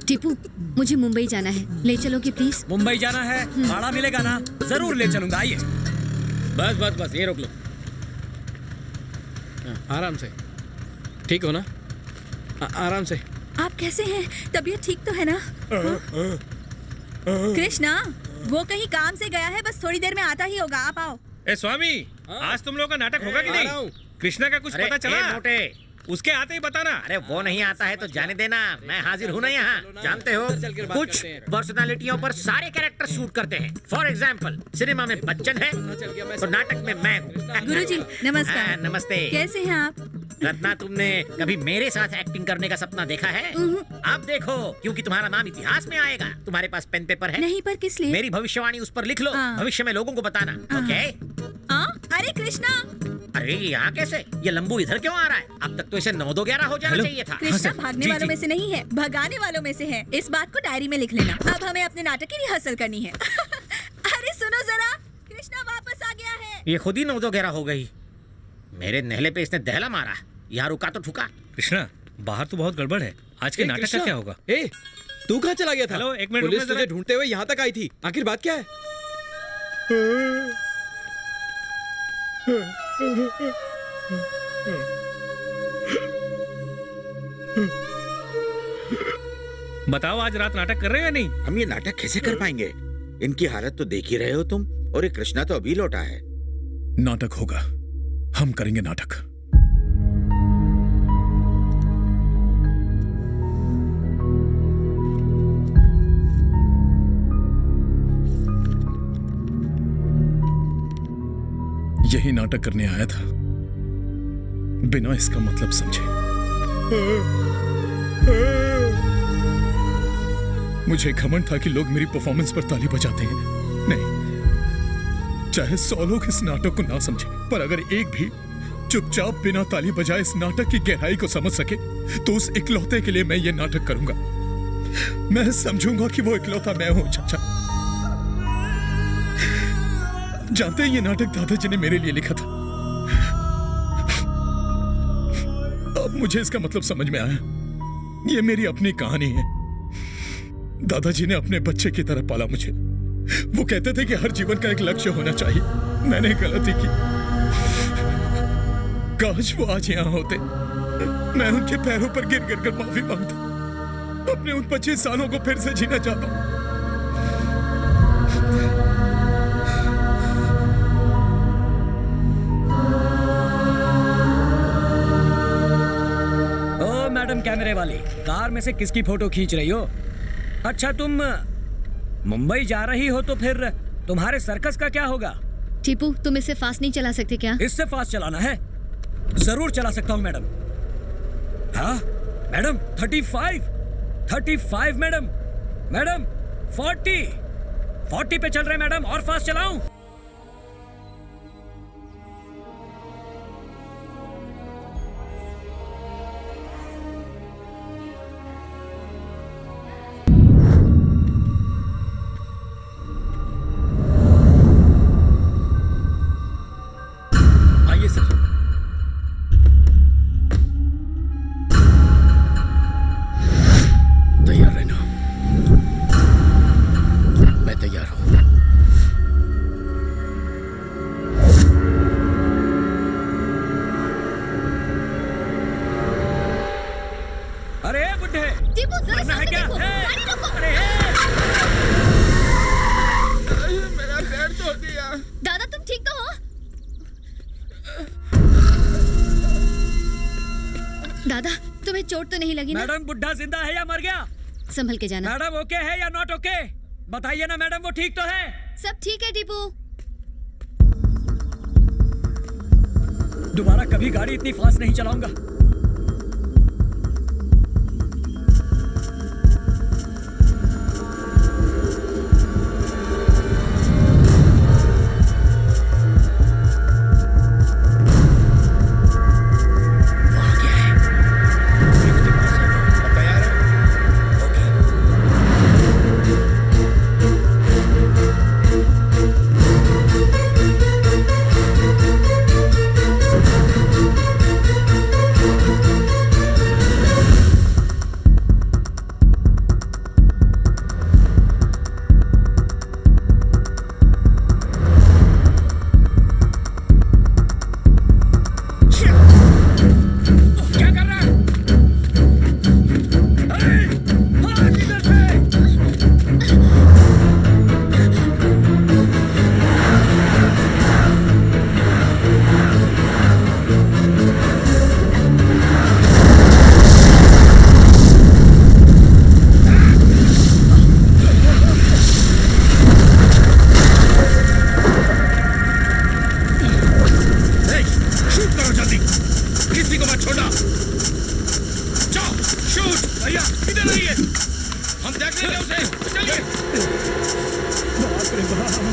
टीपू, मुझे मुंबई जाना है, ले चलोगे प्लीज? मुंबई जाना है? भाड़ा मिलेगा ना? जरूर ले चलूंगा। आइए। बस बस बस, ये रोक लो। आराम से। ठीक हो ना? आराम से। आप कैसे हैं? तबीयत ठीक तो है ना? कृष्णा, वो कहीं काम से गया है, बस थोड़ी देर में आता ही होगा। आप आओ। ए स्वामी, आज तुम लोग का नाटक होगा कि नहीं? कृष्णा का कुछ पता चला? मोटे, उसके आते ही बताना। अरे वो नहीं आता है तो जाने देना, मैं हाजिर हूँ ना यहाँ। जानते हो, कुछ पर्सनालिटियों पर सारे कैरेक्टर शूट करते हैं। फॉर एग्जाम्पल, सिनेमा में बच्चन है तो नाटक में मैं हूँ। गुरुजी, नमस्कार। नमस्ते। कैसे हैं आप? रत्ना, तुमने कभी मेरे साथ एक्टिंग करने का सपना देखा है? अब देखो, क्योंकि तुम्हारा नाम इतिहास में आएगा। तुम्हारे पास पेन पेपर है? नहीं, पर किस लिए? मेरी भविष्यवाणी उस पर लिख लो, भविष्य में लोगों को बताना। ओके? अरे कृष्णा! अरे यहाँ कैसे? ये लंबू इधर क्यों आ रहा है? अब तक तो इसे 9-2-11 हो जाना चाहिए था। कृष्णा भागने वालों में से नहीं है, भगाने वालों में से है। इस बात को डायरी में लिख लेना। अब हमें अपने नाटक की रिहर्सल करनी है। अरे सुनो जरा, कृष्णा वापस आ गया है। ये खुद ही 9-2-11 हो गई। मेरे नहले पे इसने दहला मारा। यहाँ रुका तो ठुका। कृष्णा, बाहर तो बहुत गड़बड़ है। आज के नाटक का क्या होगा? ए, तू कहाँ चला गया था? हेलो, एक मिनट, पुलिस तुझे ढूंढते हुए यहाँ तक आई थी। आखिर बात क्या है? बताओ, आज रात नाटक कर रहे हो या नहीं? हम ये नाटक कैसे कर पाएंगे? इनकी हालत तो देख ही रहे हो तुम। और ये कृष्णा तो अभी लौटा है। नाटक होगा, हम करेंगे नाटक। यही नाटक करने आया था, बिना इसका मतलब समझे। मुझे घमंड था कि लोग मेरी परफॉर्मेंस पर ताली बजाते हैं। नहीं, चाहे 100 लोग इस नाटक को ना समझे, पर अगर एक भी चुपचाप बिना ताली बजाए इस नाटक की गहराई को समझ सके, तो उस इकलौते के लिए मैं ये नाटक करूंगा। मैं समझूंगा कि वो इकलौता मैं हूं। चाचा जानते हैं, ये नाटक दादाजी ने मेरे लिए लिखा था। अब मुझे इसका मतलब समझ में आया। ये मेरी अपनी कहानी है। दादाजी ने अपने बच्चे की तरह पाला मुझे। वो कहते थे कि हर जीवन का एक लक्ष्य होना चाहिए। मैंने गलती की। काश वो आज यहां होते, मैं उनके पैरों पर गिर गिर कर माफी मांगता। अपने उन 25 सालों को फिर से जीना चाहता हूं। ओ मैडम कैमरे वाली, कार में से किसकी फोटो खींच रही हो? अच्छा, तुम मुंबई जा रही हो तो फिर तुम्हारे सर्कस का क्या होगा? टीपू, तुम इससे फास्ट नहीं चला सकते क्या? इससे फास्ट चलाना है? जरूर चला सकता हूं मैडम। हाँ मैडम, 35 मैडम। मैडम 40 पे चल रहे मैडम, और फास्ट चलाऊं? आइए सर। तैयार रहना। मैं तैयार हूं। अरे बुड्ढे, टीपू जरा सामने क्या? देखो, गाड़ी रोको। मेरा पैर तोड़ दिया। दादा तुम ठीक तो हो? दादा तुम्हें चोट तो नहीं लगी ना? मैडम, बुड्ढा जिंदा है या मर गया? संभल के जाना। मैडम ओके है या नॉट ओके? बताइए ना मैडम, वो ठीक तो है? सब ठीक है टीपू। दोबारा कभी गाड़ी इतनी फास्ट नहीं चलाऊंगा।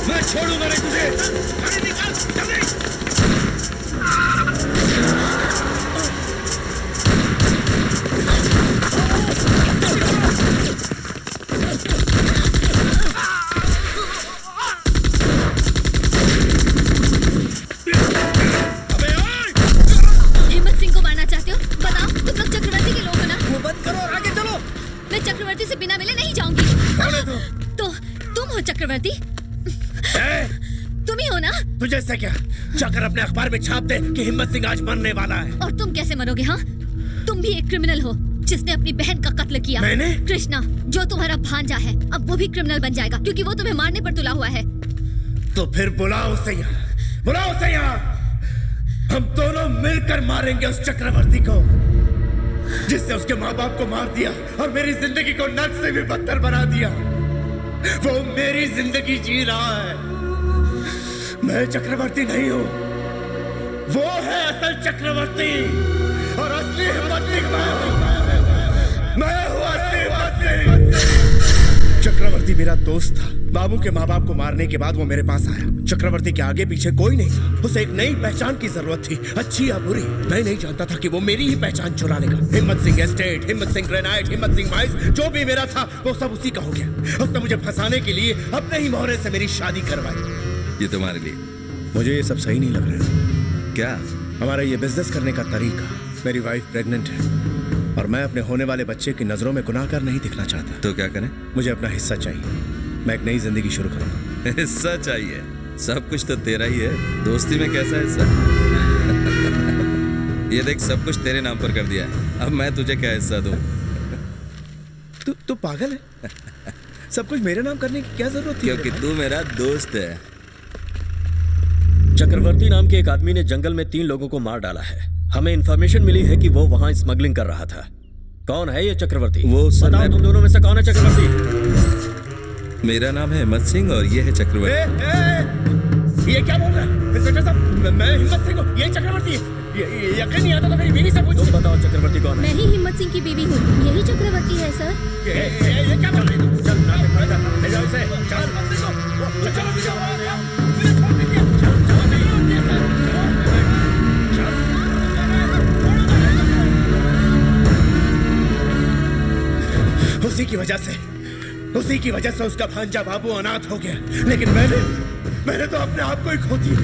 मैं छोड़ूंगा नहीं तुझे। गाड़ी निकाल जल्दी। हिम्मत सिंह को मारना चाहते हो? बताओ, तुम लोग चक्रवर्ती के लोग हो ना? वो बंद करो और आगे चलो। मैं चक्रवर्ती से बिना मिले नहीं जाऊंगी। तो तुम हो चक्रवर्ती? तुम ही हो ना? तुझे इससे क्या? जाकर अपने अखबार में छाप दे कि हिम्मत सिंह आज मरने वाला है। और तुम कैसे मरोगे? हाँ, तुम भी एक क्रिमिनल हो जिसने अपनी बहन का कत्ल किया। मैंने? कृष्णा, जो तुम्हारा भांजा है, अब वो भी क्रिमिनल बन जाएगा क्योंकि वो तुम्हें मारने पर तुला हुआ है। तो फिर बुलाओ उसे यहाँ, बुलाओ उसे यहाँ। हम दोनों मिलकर मारेंगे उस चक्रवर्ती को जिसने उसके माँ बाप को मार दिया और मेरी जिंदगी को नर्क से भी बदतर बना दिया। वो मेरी जिंदगी जी रहा है। मैं चक्रवर्ती नहीं हूँ, वो है असल चक्रवर्ती और असली हिम्मत सिंह मैं हूँ असली हिम्मत सिंह। चक्रवर्ती मेरा दोस्त था। बाबू के माँ बाप को मारने के बाद वो मेरे पास आया। चक्रवर्ती के आगे पीछे कोई नहीं था। उसे एक नई पहचान की जरूरत थी, अच्छी या बुरी। मैं नहीं जानता था कि वो मेरी ही पहचान चुरा लेगा। हिम्मत सिंह एस्टेट, हिम्मत सिंह ग्रेनाइट, हिम्मत सिंह माइंस, जो भी मेरा था वो सब उसी का हो गया। उसने मुझे फंसाने के लिए अपने ही मोहरे से मेरी शादी करवाई। ये तुम्हारे लिए। मुझे ये सब सही नहीं लग रहा। क्या? हमारा ये बिजनेस करने का तरीका। मेरी वाइफ प्रेग्नेंट है और मैं अपने होने वाले बच्चे की नजरों में गुनाहगार नहीं दिखना चाहता। तो क्या करें? मुझे अपना हिस्सा चाहिए। मैं एक नई जिंदगी शुरू करूंगा। हिस्सा चाहिए? सब कुछ तो तेरा ही है। दोस्ती में कैसा हिस्सा? ये देख, सब कुछ तेरे नाम पर कर दिया है। अब मैं तुझे क्या हिस्सा दूं? तू पागल है? सब कुछ मेरे नाम करने की क्या जरूरत थी? क्योंकि तू मेरा दोस्त है। चक्रवर्ती नाम के एक आदमी ने जंगल में 3 लोगों को मार डाला है। हमें इंफॉर्मेशन मिली है कि वो वहां स्मगलिंग कर रहा था। कौन है ये चक्रवर्ती? वो बताओ, तुम दोनों में से कौन है चक्रवर्ती? मेरा नाम है हिम्मत सिंह और ये है चक्रवर्ती। ये क्या बोल रहा है इंस्पेक्टर साहब? मैं हिम्मत सिंह हूँ, ये चक्रवर्ती है। यकीन नहीं आता तो मेरी बीवी से पूछो। तुम बताओ चक्रवर्ती कौन है? मैं ही हिम्मत सिंह की बीवी हूँ। यही चक्रवर्ती है सर। ये क्या बोल रही है? चल ले जाओ इसे। उसी की वजह से उसका भांजा बाबू अनाथ हो गया। लेकिन मैंने तो अपने आप को ही खो दिया।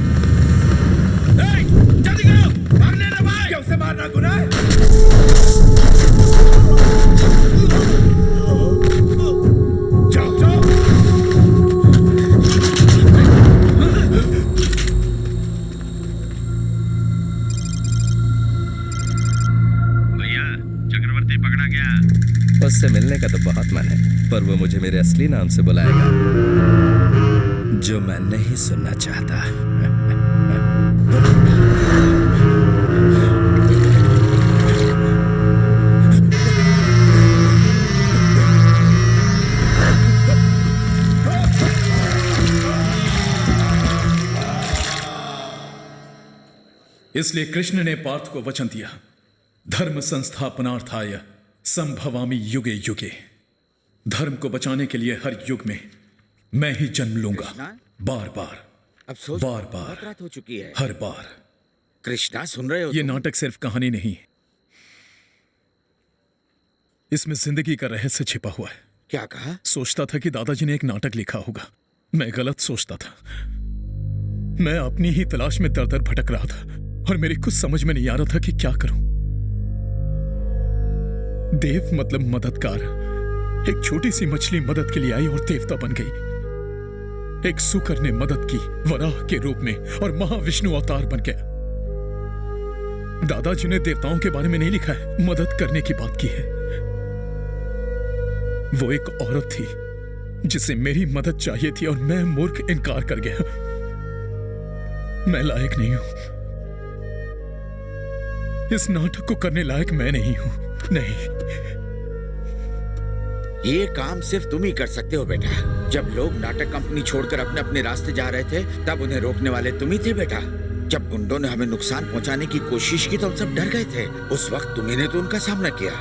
जल्दी करो, मारने ना भाई। क्या उसे मारना गुनाह है? जाओ जाओ। भैया, चक्रवर्ती पकड़ा गया। उससे मिलने का तो बहुत मन है, पर वो मुझे मेरे असली नाम से बुलाएगा, जो मैं नहीं सुनना चाहता। इसलिए कृष्ण ने पार्थ को वचन दिया, धर्म संस्थापनार्थाय संभवामि युगे युगे। धर्म को बचाने के लिए हर युग में मैं ही जन्म लूंगा, बार बार। अब सोच, बार बार, बहुत रात हो चुकी है। हर बार। कृष्णा, सुन रहे हो? ये नाटक सिर्फ कहानी नहीं, इसमें जिंदगी का रहस्य छिपा हुआ है। क्या कहा? सोचता था कि दादाजी ने एक नाटक लिखा होगा। मैं गलत सोचता था। मैं अपनी ही तलाश में दर दर भटक रहा था और मेरी कुछ समझ में नहीं आ रहा था कि क्या करूं। देव मतलब मददगार। एक छोटी सी मछली मदद के लिए आई और देवता बन गई। एक सुकर ने मदद की वराह के रूप में और महाविष्णु अवतार बन गया। दादाजी ने देवताओं के बारे में नहीं लिखा है, मदद करने की बात की है। वो एक औरत थी जिसे मेरी मदद चाहिए थी और मैं मूर्ख इनकार कर गया। मैं लायक नहीं हूं, इस नाटक को करने लायक मैं नहीं हूं। नहीं, ये काम सिर्फ तुम ही कर सकते हो बेटा। जब लोग नाटक कंपनी छोड़कर अपने अपने रास्ते जा रहे थे, तब उन्हें रोकने वाले तुम ही थे बेटा। जब गुंडों ने हमें नुकसान पहुंचाने की कोशिश की तो हम सब डर गए थे। उस वक्त तुम्ही ने तो उनका सामना किया।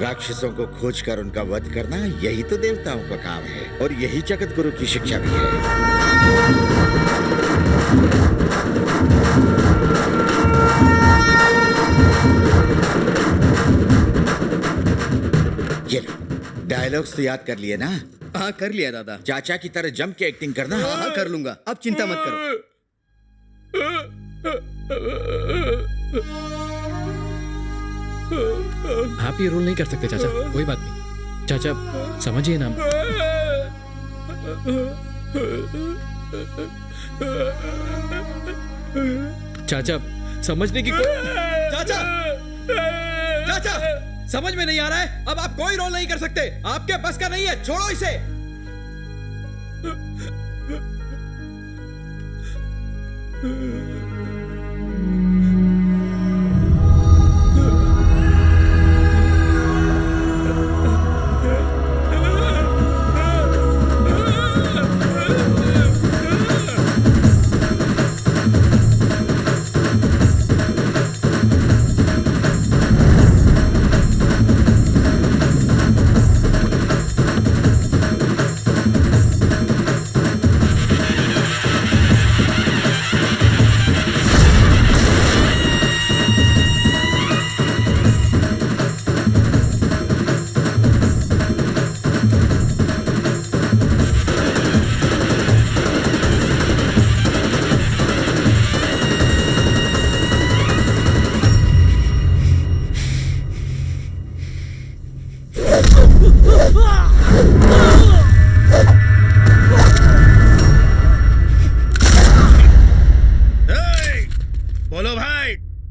राक्षसों को खोजकर उनका वध करना, यही तो देवताओं का काम है और यही जगत गुरु की शिक्षा भी है। ये डायलॉग्स तो याद कर लिए ना? हाँ, कर लिया दादा। चाचा की तरह जम के एक्टिंग करना। हाँ, कर लूंगा। अब चिंता मत करो। आप ये रोल नहीं कर सकते चाचा, कोई बात नहीं। चाचा समझिए ना। चाचा समझने की चाचा समझ में नहीं आ रहा है? अब आप कोई रोल नहीं कर सकते, आपके बस का नहीं है, छोड़ो इसे।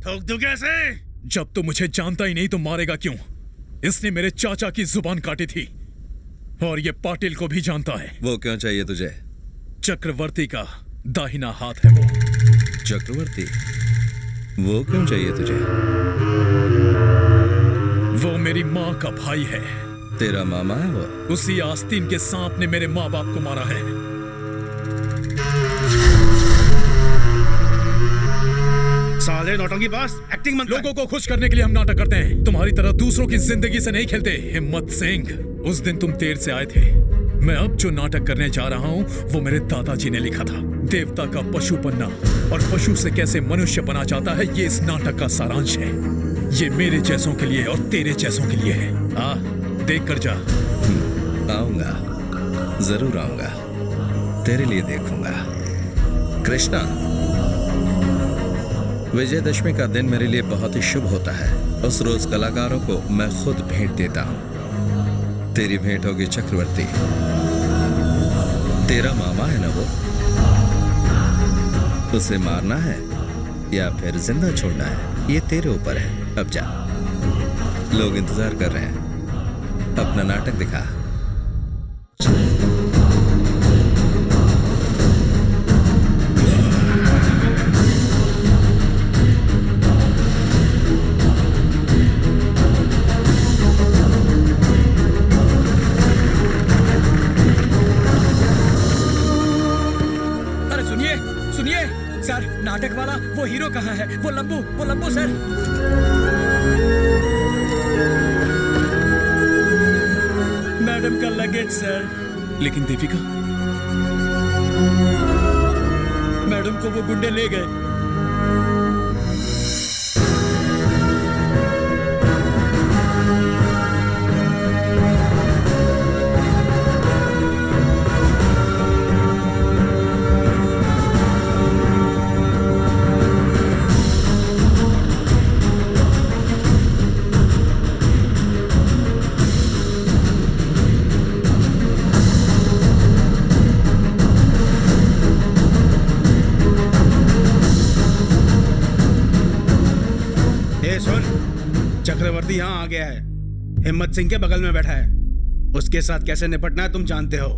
ठोक दूं कैसे? जब तो मुझे जानता ही नहीं तो मारेगा क्यों? इसने मेरे चाचा की जुबान काटी थी और ये पाटिल को भी जानता है। वो क्यों चाहिए तुझे? चक्रवर्ती का दाहिना हाथ है वो। चक्रवर्ती? वो क्यों चाहिए तुझे? वो मेरी माँ का भाई है। तेरा मामा है वो? उसी आस्तीन के सांप ने मेरे माँ बाप को मारा है। साले नौटंकी बास, एक्टिंग मत। लोगों को खुश करने के लिए हम नाटक करते हैं, तुम्हारी तरह दूसरों की जिंदगी से नहीं खेलते। हिम्मत सिंह, उस दिन तुम देर से आए थे। मैं अब जो नाटक करने जा रहा हूँ वो मेरे दादाजी ने लिखा था। देवता का पशु बनना और पशु से कैसे मनुष्य बना जाता है, ये इस नाटक का सारांश है। ये मेरे जैसों के लिए और तेरे जैसों के लिए है। आ, देख कर जा। आऊंगा, जरूर आऊंगा, तेरे लिए देखूंगा। कृष्णा, विजयदशमी का दिन मेरे लिए बहुत ही शुभ होता है। उस रोज कलाकारों को मैं खुद भेंट देता हूँ। तेरी भेंट होगी चक्रवर्ती। तेरा मामा है ना वो? उसे मारना है या फिर जिंदा छोड़ना है, ये तेरे ऊपर है। अब जा, लोग इंतजार कर रहे हैं। अपना नाटक दिखा। सर, नाटक वाला वो हीरो कहाँ है? वो लंबू सर। मैडम का लगेज सर। लेकिन दीपिका? मैडम को वो गुंडे ले गए। चक्रवर्ती यहाँ आ गया है, हिम्मत सिंह के बगल में बैठा है। उसके साथ कैसे निपटना है तुम जानते हो।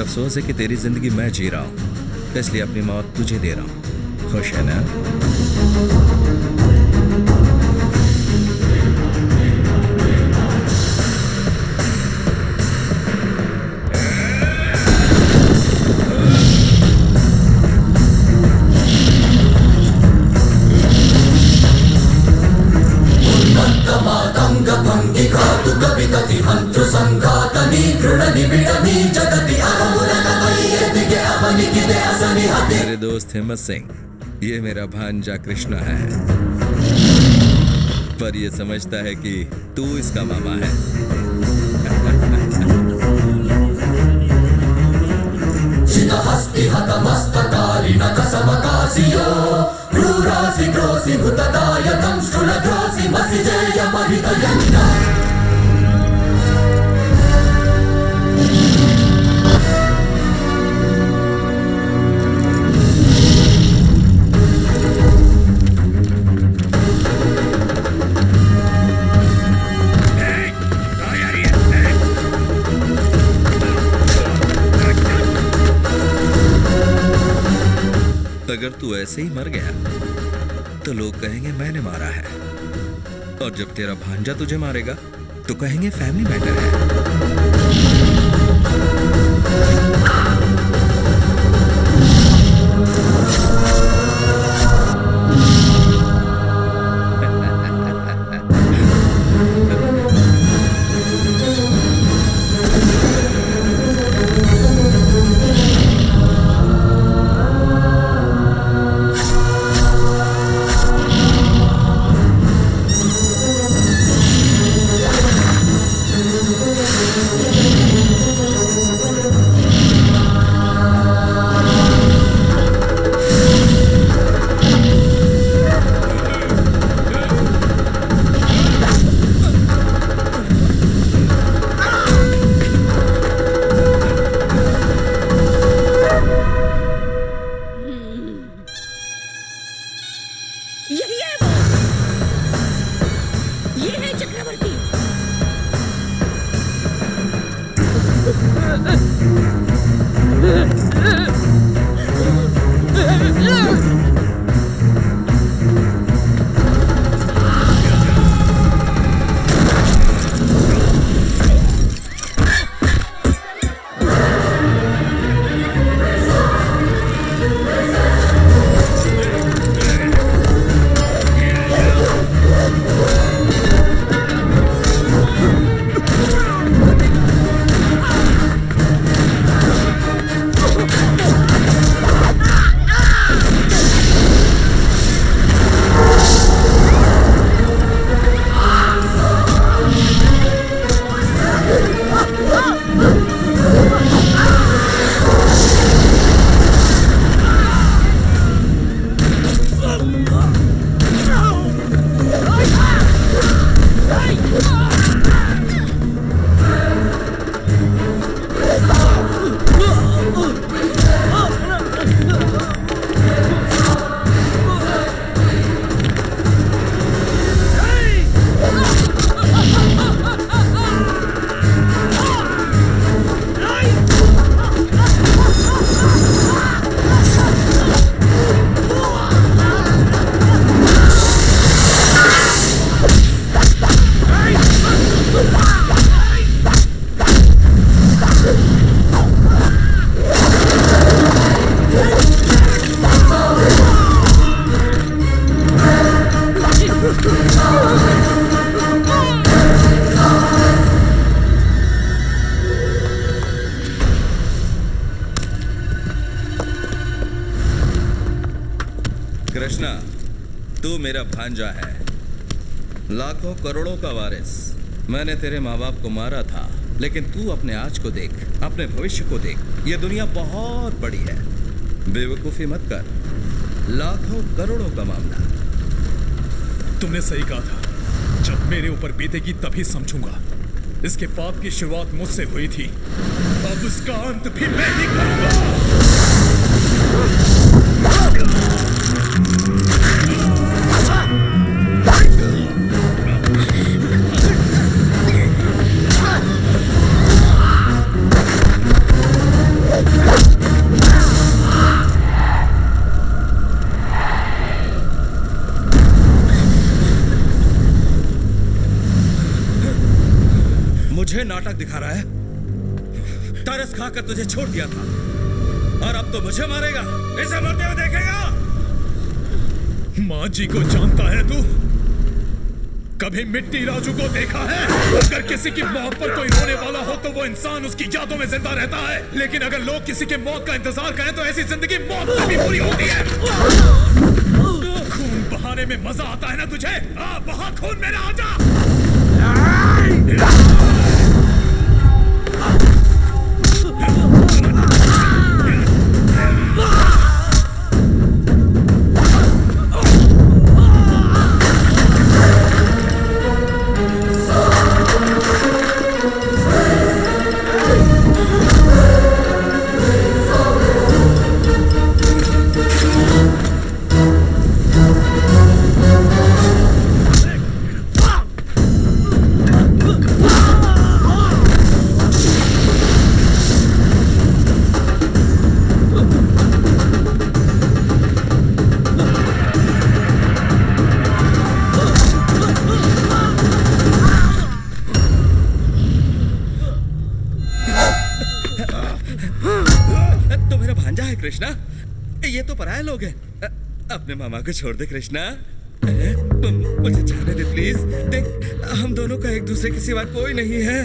अफसोस है कि तेरी जिंदगी मैं जी रहा हूं, इसलिए अपनी मौत तुझे दे रहा हूं। खुश है ना? मेरे दोस्त हिम्मत सिंह, ये मेरा भांजा कृष्णा है, पर ये समझता है कि तू इसका मामा है। अगर तू ऐसे ही मर गया तो लोग कहेंगे मैंने मारा है, और जब तेरा भांजा तुझे मारेगा तो कहेंगे फैमिली मैटर है। कृष्णा, तू मेरा भांजा है, लाखों करोड़ों का वारिस। मैंने तेरे माँ बाप को मारा था, लेकिन तू अपने आज को देख, अपने भविष्य को देख। ये दुनिया बहुत बड़ी है, बेवकूफी मत कर। लाखों करोड़ों का मामला। तुमने सही कहा था, जब मेरे ऊपर बीतेगी तभी समझूंगा। इसके पाप की शुरुआत मुझसे हुई थी, अब उसका अंत भी मैं ही करूंगा। मुझे नाटक दिखा रहा है? तरस खाकर तुझे छोड़ दिया था और अब तो मुझे मारेगा। इसे मरते हुए देखेगा। माँ जी को जानता है तू? कभी मिट्टी राजू को देखा है? अगर किसी की मौत पर कोई रोने वाला हो तो वो इंसान उसकी यादों में जिंदा रहता है, लेकिन अगर लोग किसी के मौत का इंतजार करें तो ऐसी जिंदगी मौत से भी पूरी होती है। खून बहाने में मजा आता है ना तुझे? बहा खून मेरा, आजा। कृष्णा, ये तो पराये लोग हैं। अपने मामा को छोड़ दे कृष्णा, मुझे जाने दे प्लीज। देख, हम दोनों का एक दूसरे के सिवा कोई नहीं है,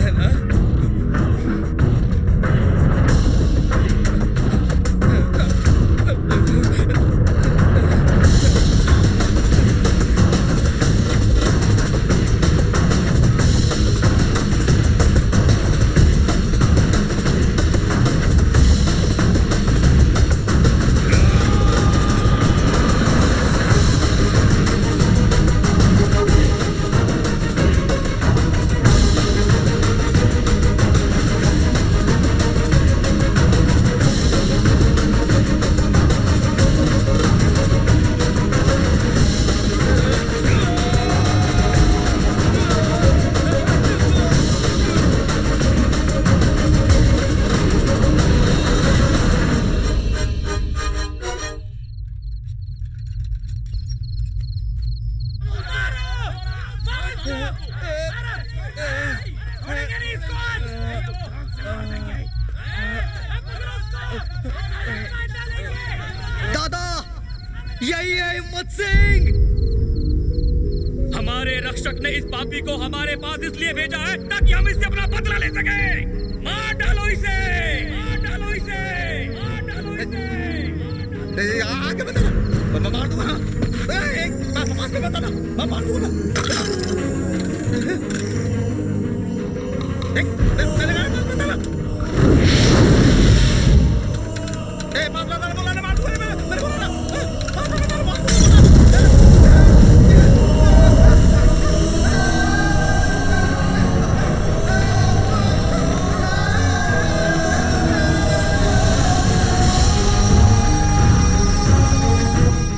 है ना? यही है हिम्मत सिंह। हमारे रक्षक ने इस पापी को हमारे पास इसलिए भेजा है ताकि हम इससे अपना बदला ले सके। मार डालो इसे, मार डालो इसे, मार डालो इसे। आगे बताना, मैं मार दूंगा ना। पास में बताना, मैं मार दूंगा।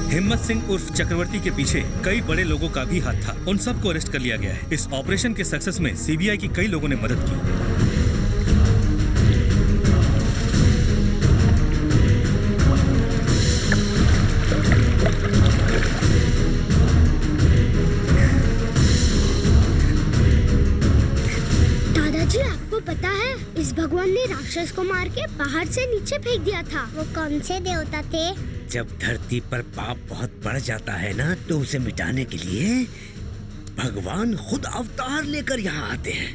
हिम्मत सिंह उर्फ चक्रवर्ती के पीछे कई बड़े लोगों का भी हाथ था। उन सबको अरेस्ट कर लिया गया है। इस ऑपरेशन के सक्सेस में सीबीआई की कई लोगों ने मदद की। दादाजी, आपको पता है इस भगवान ने राक्षस को मार के पहाड़ से नीचे फेंक दिया था। वो कौन से देवता थे? जब धरती पर पाप बहुत बढ़ जाता है ना, तो उसे मिटाने के लिए भगवान खुद अवतार लेकर यहाँ आते हैं।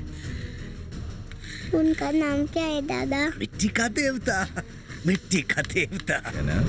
उनका नाम क्या है दादा? मिट्टी का देवता, मिट्टी का देवता है ना।